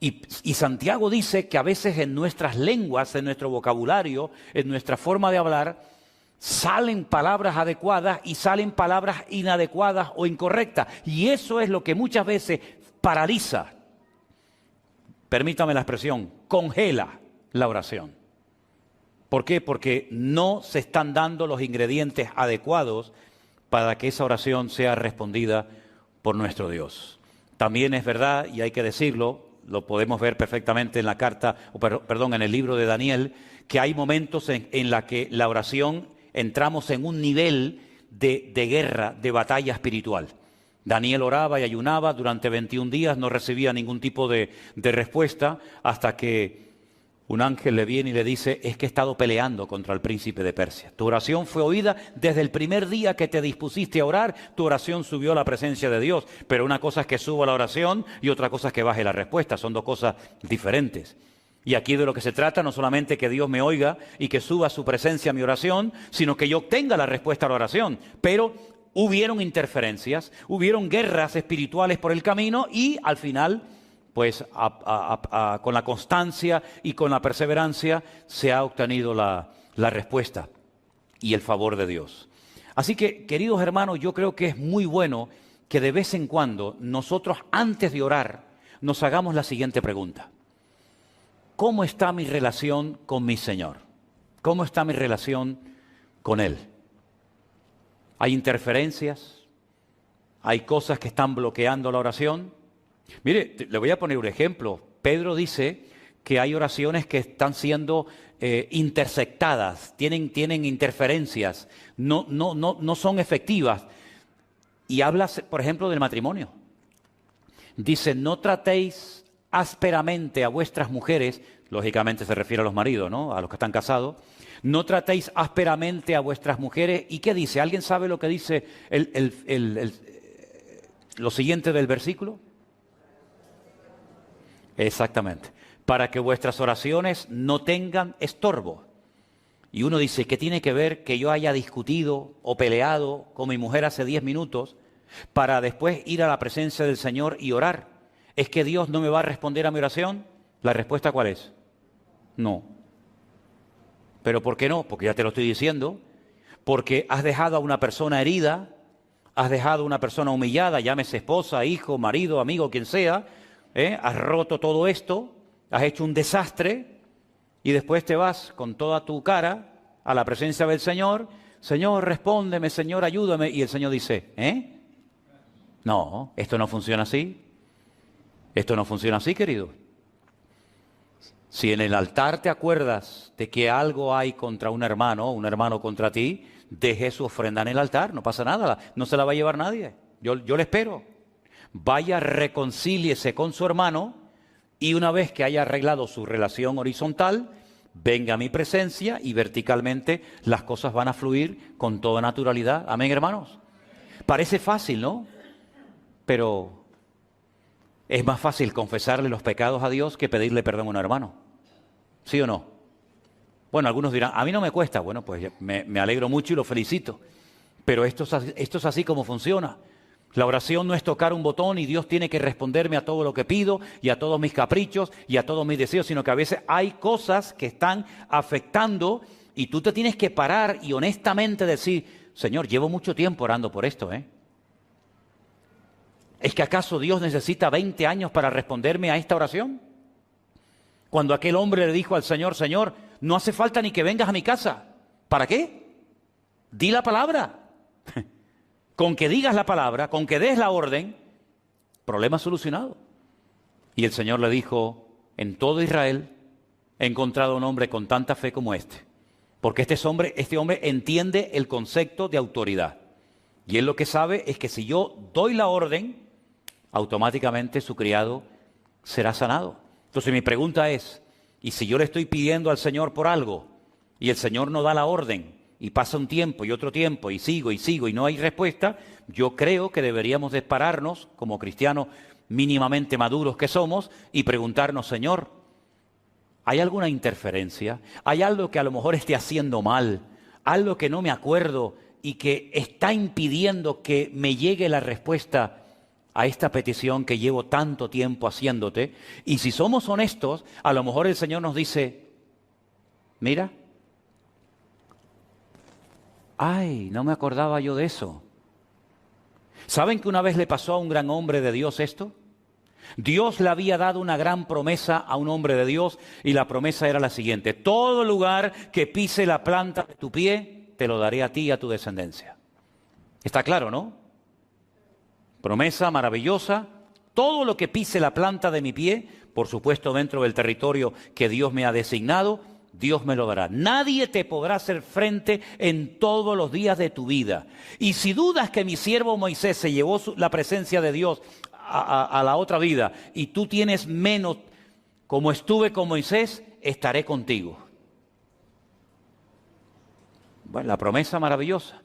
Y Santiago dice que a veces en nuestras lenguas, en nuestro vocabulario, en nuestra forma de hablar, salen palabras adecuadas y salen palabras inadecuadas o incorrectas. Y eso es lo que muchas veces paraliza, permítame la expresión, congela la oración. ¿Por qué? Porque no se están dando los ingredientes adecuados para que esa oración sea respondida por nuestro Dios. También es verdad, y hay que decirlo, lo podemos ver perfectamente en la carta, en el libro de Daniel, que hay momentos en la que la oración entramos en un nivel de guerra, de batalla espiritual. Daniel oraba y ayunaba durante 21 días, no recibía ningún tipo de respuesta hasta que un ángel le viene y le dice, es que he estado peleando contra el príncipe de Persia. Tu oración fue oída desde el primer día que te dispusiste a orar, tu oración subió a la presencia de Dios. Pero una cosa es que suba la oración y otra cosa es que baje la respuesta. Son dos cosas diferentes. Y aquí de lo que se trata no solamente que Dios me oiga y que suba a su presencia mi oración, sino que yo obtenga la respuesta a la oración. Pero hubieron interferencias, hubieron guerras espirituales por el camino y al final, pues con la constancia y con la perseverancia se ha obtenido la respuesta y el favor de Dios. Así que, queridos hermanos, yo creo que es muy bueno que de vez en cuando nosotros, antes de orar, nos hagamos la siguiente pregunta. ¿Cómo está mi relación con mi Señor? ¿Cómo está mi relación con Él? ¿Hay interferencias? ¿Hay cosas que están bloqueando la oración? Mire, le voy a poner un ejemplo. Pedro dice que hay oraciones que están siendo intersectadas, tienen interferencias, no son efectivas. Y habla, por ejemplo, del matrimonio. Dice, no tratéis ásperamente a vuestras mujeres, lógicamente se refiere a los maridos, ¿no? A los que están casados. No tratéis ásperamente a vuestras mujeres. ¿Y qué dice? ¿Alguien sabe lo que dice lo siguiente del versículo? Exactamente. Para que vuestras oraciones no tengan estorbo. Y uno dice, ¿qué tiene que ver que yo haya discutido o peleado con mi mujer hace 10 minutos para después ir a la presencia del Señor y orar? ¿Es que Dios no me va a responder a mi oración? ¿La respuesta cuál es? No. ¿Pero por qué no? Porque ya te lo estoy diciendo. Porque has dejado a una persona herida, has dejado a una persona humillada, llámese esposa, hijo, marido, amigo, quien sea, has roto todo esto, has hecho un desastre y después te vas con toda tu cara a la presencia del Señor. Señor, respóndeme, Señor, ayúdame. Y el Señor dice, no, esto no funciona así. Esto no funciona así, querido. Si en el altar te acuerdas de que algo hay contra un hermano contra ti, deje su ofrenda en el altar, no pasa nada, no se la va a llevar nadie. Yo le espero. Vaya, reconcíliese con su hermano y una vez que haya arreglado su relación horizontal, venga a mi presencia y verticalmente las cosas van a fluir con toda naturalidad. Amén, hermanos. Parece fácil, ¿no? Pero es más fácil confesarle los pecados a Dios que pedirle perdón a un hermano. ¿Sí o no? Bueno, algunos dirán, a mí no me cuesta. Bueno, pues me alegro mucho y lo felicito. Pero esto es así como funciona. La oración no es tocar un botón y Dios tiene que responderme a todo lo que pido y a todos mis caprichos y a todos mis deseos, sino que a veces hay cosas que están afectando y tú te tienes que parar y honestamente decir, Señor, llevo mucho tiempo orando por esto, ¿Es que acaso Dios necesita 20 años para responderme a esta oración? Cuando aquel hombre le dijo al Señor, Señor, no hace falta ni que vengas a mi casa. ¿Para qué? Di la palabra. Con que digas la palabra, con que des la orden, problema solucionado. Y el Señor le dijo, en todo Israel he encontrado un hombre con tanta fe como este. Porque este hombre entiende el concepto de autoridad. Y él lo que sabe es que si yo doy la orden, automáticamente su criado será sanado. Entonces mi pregunta es, ¿y si yo le estoy pidiendo al Señor por algo y el Señor no da la orden y pasa un tiempo y otro tiempo y sigo y no hay respuesta? Yo creo que deberíamos de pararnos como cristianos mínimamente maduros que somos y preguntarnos, Señor, ¿hay alguna interferencia? ¿Hay algo que a lo mejor esté haciendo mal? ¿Algo que no me acuerdo y que está impidiendo que me llegue la respuesta a esta petición que llevo tanto tiempo haciéndote? Y si somos honestos, a lo mejor el Señor nos dice, mira, ay, no me acordaba yo de eso. ¿Saben que una vez le pasó a un gran hombre de Dios esto? Dios le había dado una gran promesa a un hombre de Dios y la promesa era la siguiente: todo lugar que pise la planta de tu pie, te lo daré a ti y a tu descendencia. Está claro, ¿no? Promesa maravillosa. Todo lo que pise la planta de mi pie, por supuesto dentro del territorio que Dios me ha designado, Dios me lo dará. Nadie te podrá hacer frente en todos los días de tu vida. Y si dudas que mi siervo Moisés se llevó la presencia de Dios a la otra vida y tú tienes menos como estuve con Moisés, estaré contigo. Bueno, la promesa maravillosa.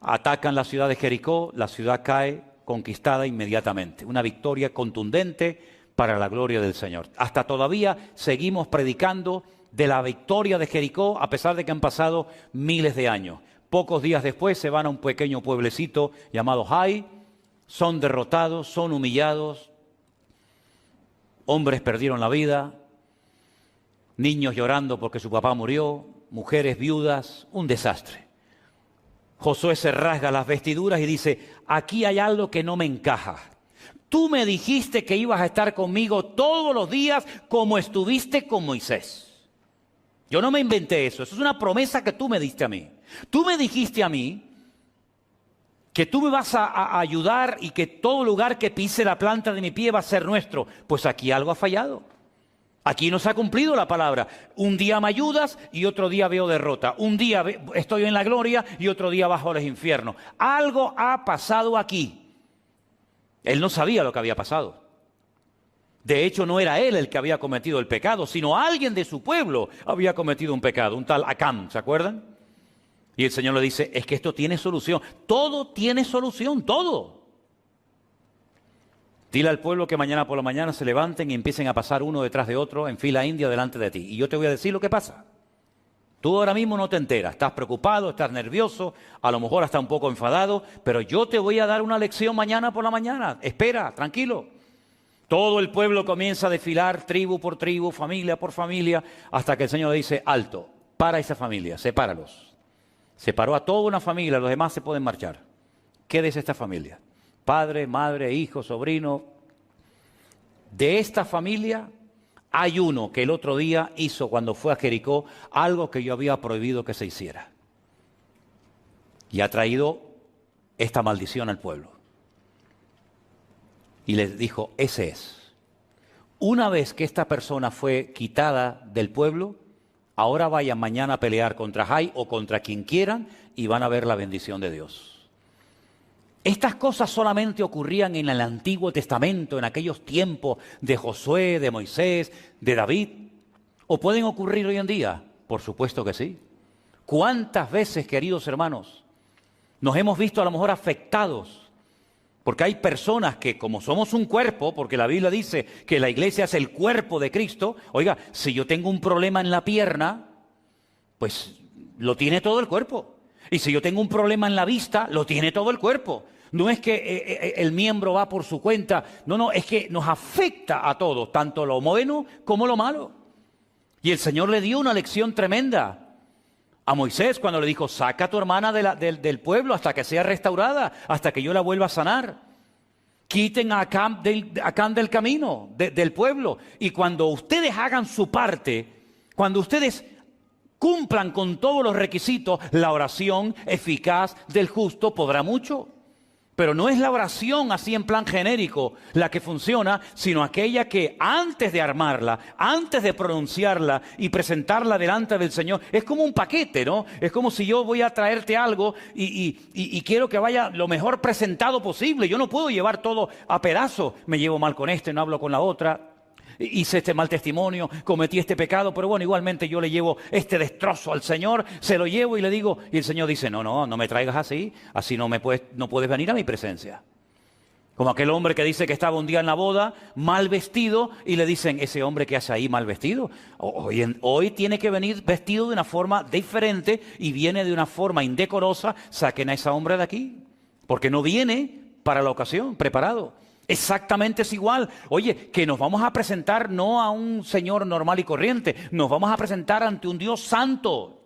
Atacan la ciudad de Jericó, la ciudad cae conquistada inmediatamente. Una victoria contundente para la gloria del Señor. Hasta todavía seguimos predicando de la victoria de Jericó, a pesar de que han pasado miles de años. Pocos días después se van a un pequeño pueblecito llamado Hai, son derrotados, son humillados, hombres perdieron la vida, niños llorando porque su papá murió, mujeres viudas, un desastre. Josué se rasga las vestiduras y dice, aquí hay algo que no me encaja. Tú me dijiste que ibas a estar conmigo todos los días como estuviste con Moisés. Yo no me inventé eso, eso es una promesa que tú me diste a mí. Tú me dijiste a mí que tú me vas a ayudar y que todo lugar que pise la planta de mi pie va a ser nuestro. Pues aquí algo ha fallado. Aquí no se ha cumplido la palabra. Un día me ayudas y otro día veo derrota. Un día estoy en la gloria y otro día bajo los infiernos. Algo ha pasado aquí. Él no sabía lo que había pasado. De hecho, no era él el que había cometido el pecado, sino alguien de su pueblo había cometido un pecado, un tal Acán, ¿se acuerdan? Y el Señor le dice, es que esto tiene solución. Todo tiene solución, todo. Dile al pueblo que mañana por la mañana se levanten y empiecen a pasar uno detrás de otro en fila india delante de ti. Y yo te voy a decir lo que pasa. Tú ahora mismo no te enteras, estás preocupado, estás nervioso, a lo mejor hasta un poco enfadado, pero yo te voy a dar una lección mañana por la mañana. Espera, tranquilo. Todo el pueblo comienza a desfilar, tribu por tribu, familia por familia, hasta que el Señor dice, alto, para esa familia, sepáralos. Separó a toda una familia, los demás se pueden marchar. Quédese esta familia. Padre, madre, hijo, sobrino. De esta familia hay uno que el otro día hizo cuando fue a Jericó algo que yo había prohibido que se hiciera. Y ha traído esta maldición al pueblo. Y les dijo, ese es. Una vez que esta persona fue quitada del pueblo, ahora vayan mañana a pelear contra Hai o contra quien quieran y van a ver la bendición de Dios. Estas cosas solamente ocurrían en el Antiguo Testamento, en aquellos tiempos de Josué, de Moisés, de David. ¿O pueden ocurrir hoy en día? Por supuesto que sí. ¿Cuántas veces, queridos hermanos, nos hemos visto a lo mejor afectados? Porque hay personas que, como somos un cuerpo, porque la Biblia dice que la iglesia es el cuerpo de Cristo, oiga, si yo tengo un problema en la pierna, pues lo tiene todo el cuerpo. Y si yo tengo un problema en la vista, lo tiene todo el cuerpo. No es que el miembro va por su cuenta, no, es que nos afecta a todos, tanto lo bueno como lo malo. Y el Señor le dio una lección tremenda a Moisés cuando le dijo, saca a tu hermana del pueblo hasta que sea restaurada, hasta que yo la vuelva a sanar. Quiten a Acán del camino, del pueblo. Y cuando ustedes hagan su parte, cuando ustedes cumplan con todos los requisitos, la oración eficaz del justo podrá mucho. Pero no es la oración así en plan genérico la que funciona, sino aquella que antes de armarla, antes de pronunciarla y presentarla delante del Señor, es como un paquete, ¿no? Es como si yo voy a traerte algo y quiero que vaya lo mejor presentado posible. Yo no puedo llevar todo a pedazos. Me llevo mal con este, no hablo con la otra. Hice este mal testimonio, cometí este pecado, pero bueno, igualmente yo le llevo este destrozo al Señor, se lo llevo y le digo, y el Señor dice, no me traigas así no puedes venir a mi presencia. Como aquel hombre que dice que estaba un día en la boda, mal vestido, y le dicen, ese hombre que hace ahí mal vestido, hoy tiene que venir vestido de una forma diferente y viene de una forma indecorosa, saquen a ese hombre de aquí, porque no viene para la ocasión, preparado. Exactamente es igual. Oye, que nos vamos a presentar no a un Señor normal y corriente, nos vamos a presentar ante un Dios santo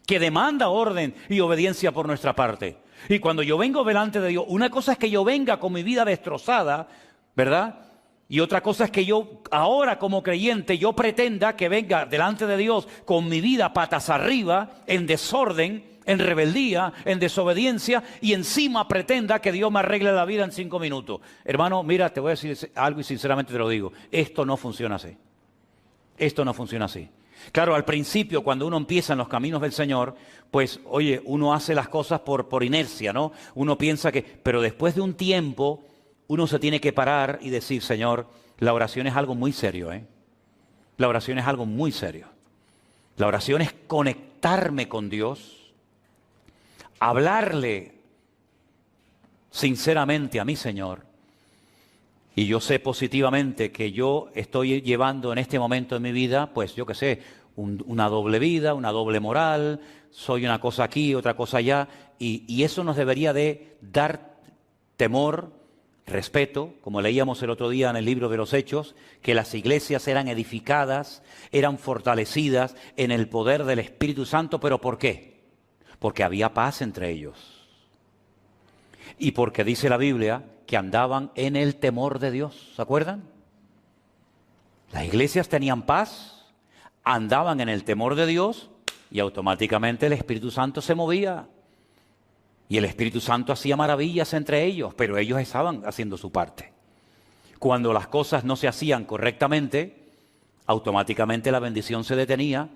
que demanda orden y obediencia por nuestra parte. Y cuando yo vengo delante de Dios, una cosa es que yo venga con mi vida destrozada, ¿verdad? Y otra cosa es que yo ahora como creyente yo pretenda que venga delante de Dios con mi vida patas arriba, en desorden, en rebeldía, en desobediencia, y encima pretenda que Dios me arregle la vida en 5 minutos. Hermano, mira, te voy a decir algo y sinceramente te lo digo. Esto no funciona así. Esto no funciona así. Claro, al principio, cuando uno empieza en los caminos del Señor, pues, oye, uno hace las cosas por inercia, ¿no? Uno piensa que... Pero después de un tiempo, uno se tiene que parar y decir, Señor, la oración es algo muy serio, ¿eh? La oración es algo muy serio. La oración es conectarme con Dios, hablarle sinceramente a mi Señor. Y yo sé positivamente que yo estoy llevando en este momento de mi vida, pues yo qué sé, una doble vida, una doble moral, soy una cosa aquí, otra cosa allá, y eso nos debería de dar temor, respeto, como leíamos el otro día en el libro de los Hechos, que las iglesias eran edificadas, eran fortalecidas en el poder del Espíritu Santo, ¿pero por qué? Porque había paz entre ellos. Y porque dice la Biblia que andaban en el temor de Dios, ¿se acuerdan? Las iglesias tenían paz, andaban en el temor de Dios y automáticamente el Espíritu Santo se movía. Y el Espíritu Santo hacía maravillas entre ellos, pero ellos estaban haciendo su parte. Cuando las cosas no se hacían correctamente, automáticamente la bendición se detenía,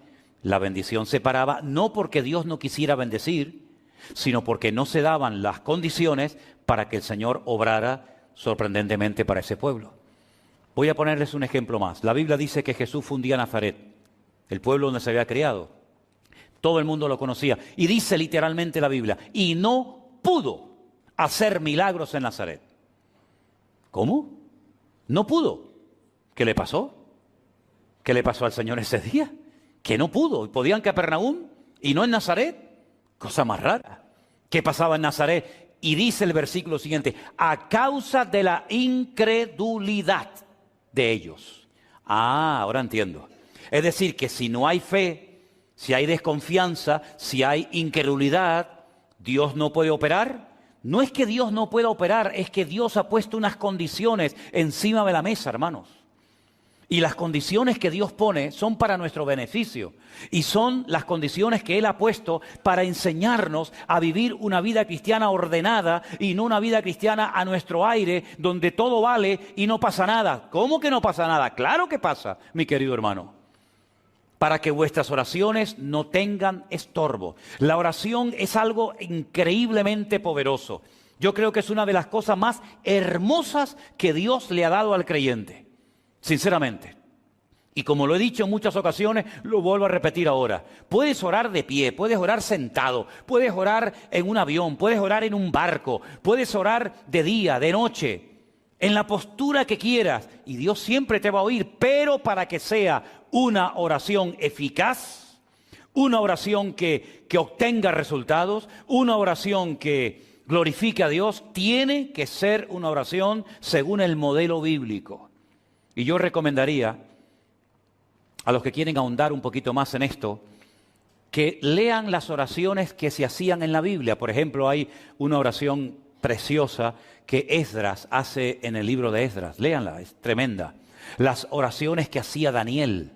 la bendición se paraba, no porque Dios no quisiera bendecir, sino porque no se daban las condiciones para que el Señor obrara sorprendentemente para ese pueblo. Voy a ponerles un ejemplo más. La Biblia dice que Jesús fundía Nazaret, el pueblo donde se había criado. Todo el mundo lo conocía. Y dice literalmente la Biblia, y no pudo hacer milagros en Nazaret. ¿Cómo? No pudo. ¿Qué le pasó? ¿Qué le pasó al Señor ese día? Que no pudo. ¿Podían en Capernaum y no en Nazaret? Cosa más rara. ¿Qué pasaba en Nazaret? Y dice el versículo siguiente, a causa de la incredulidad de ellos. Ah, ahora entiendo. Es decir, que si no hay fe, si hay desconfianza, si hay incredulidad, ¿Dios no puede operar? No es que Dios no pueda operar, es que Dios ha puesto unas condiciones encima de la mesa, hermanos. Y las condiciones que Dios pone son para nuestro beneficio. Y son las condiciones que Él ha puesto para enseñarnos a vivir una vida cristiana ordenada y no una vida cristiana a nuestro aire, donde todo vale y no pasa nada. ¿Cómo que no pasa nada? Claro que pasa, mi querido hermano. Para que vuestras oraciones no tengan estorbo. La oración es algo increíblemente poderoso. Yo creo que es una de las cosas más hermosas que Dios le ha dado al creyente, sinceramente. Y como lo he dicho en muchas ocasiones, lo vuelvo a repetir ahora. Puedes orar de pie, puedes orar sentado, puedes orar en un avión, puedes orar en un barco, puedes orar de día, de noche, en la postura que quieras, y Dios siempre te va a oír, pero para que sea una oración eficaz, una oración que obtenga resultados, una oración que glorifique a Dios, tiene que ser una oración según el modelo bíblico. Y yo recomendaría a los que quieren ahondar un poquito más en esto, que lean las oraciones que se hacían en la Biblia. Por ejemplo, hay una oración preciosa que Esdras hace en el libro de Esdras. Léanla, es tremenda. Las oraciones que hacía Daniel,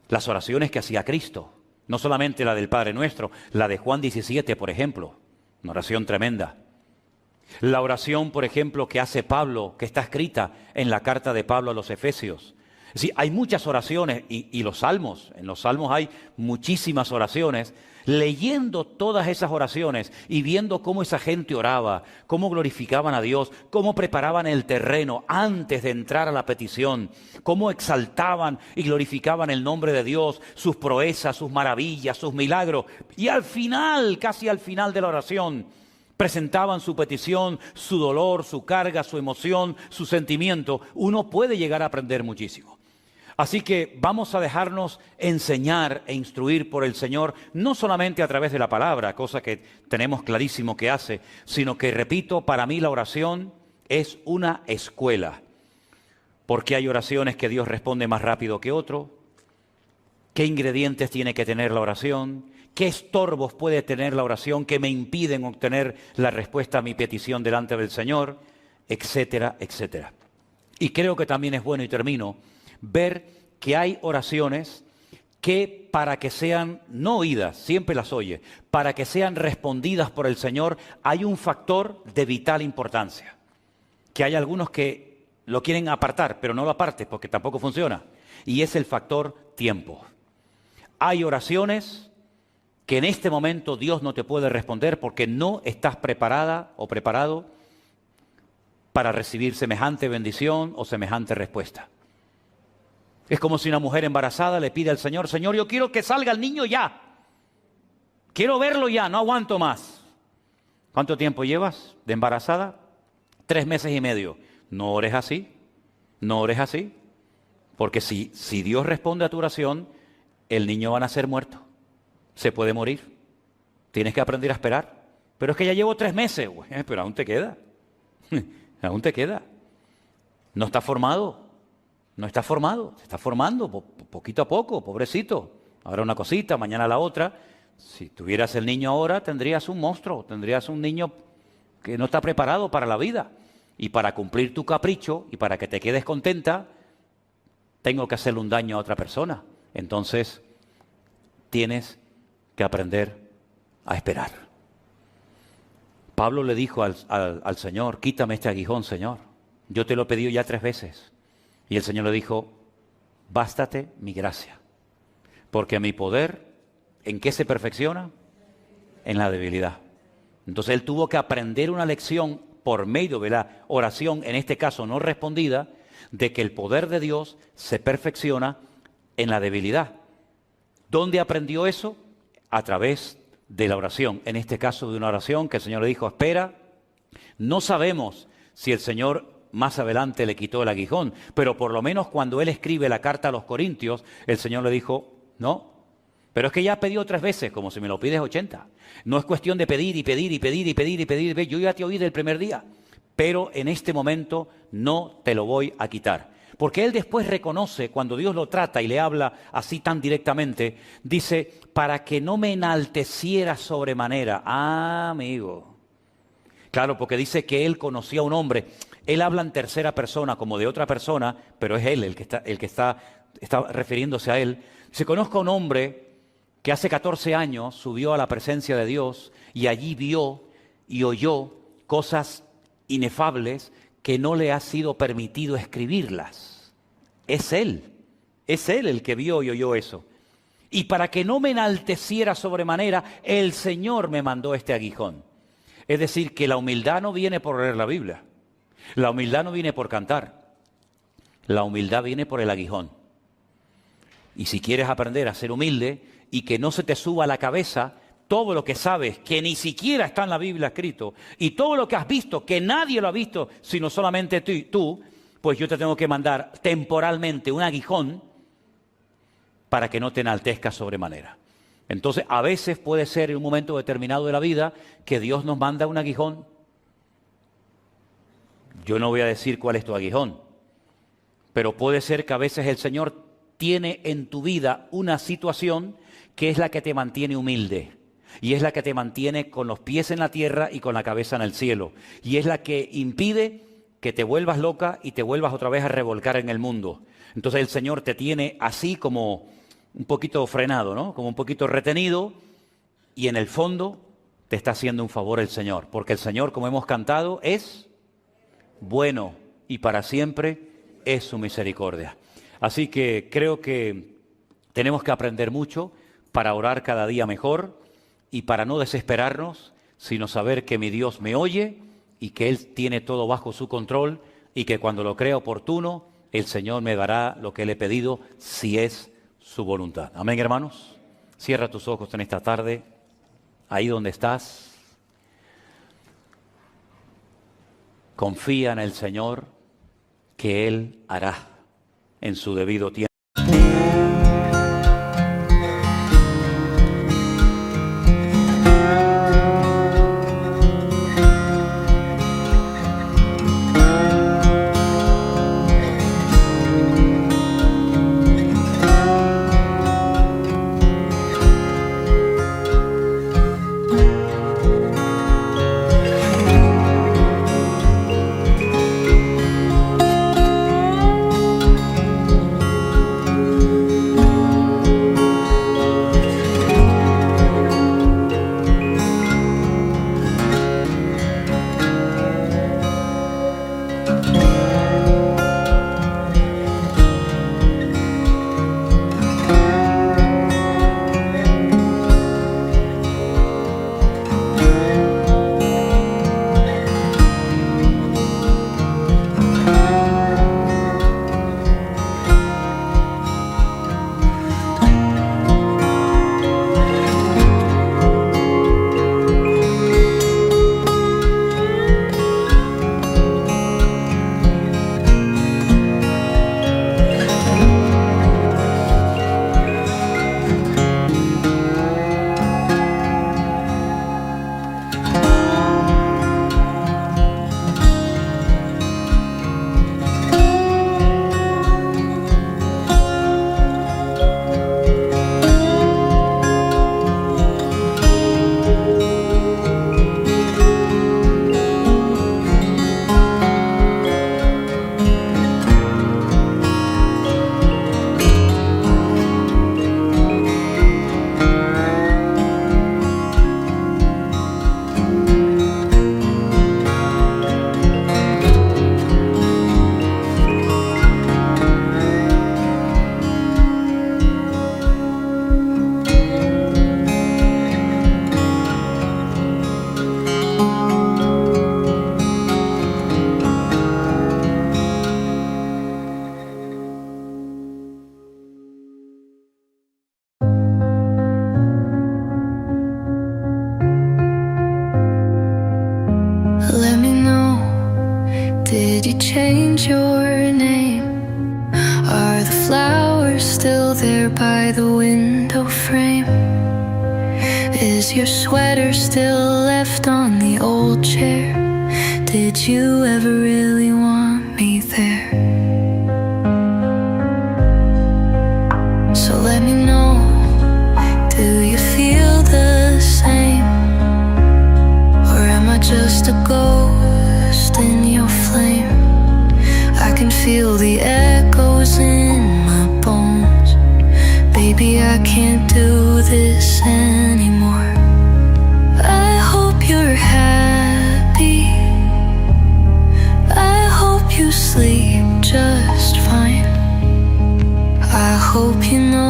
las oraciones que hacía Cristo, no solamente la del Padre Nuestro, la de Juan 17, por ejemplo, una oración tremenda. La oración, por ejemplo, que hace Pablo, que está escrita en la carta de Pablo a los Efesios. Es decir, hay muchas oraciones y los salmos, en los salmos hay muchísimas oraciones. Leyendo todas esas oraciones y viendo cómo esa gente oraba, cómo glorificaban a Dios, cómo preparaban el terreno antes de entrar a la petición, cómo exaltaban y glorificaban el nombre de Dios, sus proezas, sus maravillas, sus milagros. Y al final, casi al final de la oración, presentaban su petición, su dolor, su carga, su emoción, su sentimiento. Uno puede llegar a aprender muchísimo. Así que vamos a dejarnos enseñar e instruir por el Señor, no solamente a través de la palabra, cosa que tenemos clarísimo que hace, sino que, repito, para mí la oración es una escuela. Porque hay oraciones que Dios responde más rápido que otro. ¿Qué ingredientes tiene que tener la oración? ¿Qué estorbos puede tener la oración que me impiden obtener la respuesta a mi petición delante del Señor? Etcétera, etcétera. Y creo que también es bueno, y termino, ver que hay oraciones que para que sean no oídas, siempre las oye, para que sean respondidas por el Señor, hay un factor de vital importancia. Que hay algunos que lo quieren apartar, pero no lo apartes porque tampoco funciona. Y es el factor tiempo. Hay oraciones que en este momento Dios no te puede responder porque no estás preparada o preparado para recibir semejante bendición o semejante respuesta. Es como si una mujer embarazada le pide al Señor, Señor, yo quiero que salga el niño ya. Quiero verlo ya, no aguanto más. ¿Cuánto tiempo llevas de embarazada? 3 meses y medio. No ores así, no ores así. Porque si Dios responde a tu oración, el niño va a nacer muerto. Se puede morir. Tienes que aprender a esperar. Pero es que ya llevo 3 meses. Pero aún te queda. Aún te queda. No está formado. No está formado. Se está formando poquito a poco, pobrecito. Ahora una cosita, mañana la otra. Si tuvieras el niño ahora, tendrías un monstruo. Tendrías un niño que no está preparado para la vida. Y para cumplir tu capricho y para que te quedes contenta, tengo que hacerle un daño a otra persona. Entonces, tienes que aprender a esperar. Pablo le dijo al Señor, quítame este aguijón, Señor. Yo te lo he pedido ya 3 veces. Y el Señor le dijo, bástate mi gracia. Porque mi poder, ¿en qué se perfecciona? En la debilidad. Entonces él tuvo que aprender una lección por medio de la oración, en este caso no respondida, de que el poder de Dios se perfecciona en la debilidad. ¿Dónde aprendió eso? A través de la oración. En este caso de una oración que el Señor le dijo, espera. No sabemos si el Señor más adelante le quitó el aguijón, pero por lo menos cuando él escribe la carta a los Corintios, el Señor le dijo, no, pero es que ya ha pedido 3 veces, como si me lo pides 80. No es cuestión de pedir y pedir y pedir y pedir y pedir. Yo ya te oí del primer día, pero en este momento no te lo voy a quitar. Porque él después reconoce, cuando Dios lo trata y le habla así tan directamente, dice, para que no me enalteciera sobremanera. Ah, amigo. Claro, porque dice que él conocía a un hombre. Él habla en tercera persona como de otra persona, pero es él el que está refiriéndose a él. Se conozca a un hombre que hace 14 años subió a la presencia de Dios y allí vio y oyó cosas inefables que no le ha sido permitido escribirlas. Es él el que vio y oyó eso. Y para que no me enalteciera sobremanera, el Señor me mandó este aguijón. Es decir, que la humildad no viene por leer la Biblia. La humildad no viene por cantar. La humildad viene por el aguijón. Y si quieres aprender a ser humilde y que no se te suba a la cabeza todo lo que sabes, que ni siquiera está en la Biblia escrito, y todo lo que has visto, que nadie lo ha visto, sino solamente tú, pues yo te tengo que mandar temporalmente un aguijón para que no te enaltezcas sobremanera. Entonces, a veces puede ser en un momento determinado de la vida que Dios nos manda un aguijón. Yo no voy a decir cuál es tu aguijón, pero puede ser que a veces el Señor tiene en tu vida una situación que es la que te mantiene humilde. Y es la que te mantiene con los pies en la tierra y con la cabeza en el cielo. Y es la que impide que te vuelvas loca y te vuelvas otra vez a revolcar en el mundo. Entonces el Señor te tiene así como un poquito frenado, ¿no? Como un poquito retenido, y en el fondo te está haciendo un favor el Señor. Porque el Señor, como hemos cantado, es bueno y para siempre es su misericordia. Así que creo que tenemos que aprender mucho para orar cada día mejor y para no desesperarnos, sino saber que mi Dios me oye y que Él tiene todo bajo su control y que cuando lo crea oportuno, el Señor me dará lo que le he pedido si es su voluntad. Amén, hermanos. Cierra tus ojos en esta tarde, ahí donde estás. Confía en el Señor que Él hará en su debido tiempo. Did you change your name? Are the flowers still there by the window frame? Is your sweater still left on the old chair? Did you ever really want me there? So let me know, do you feel the same? Or am I just a ghost in your flame? I can feel the echoes in my bones. Baby, I can't do this anymore. I hope you're happy. I hope you sleep just fine. I hope you know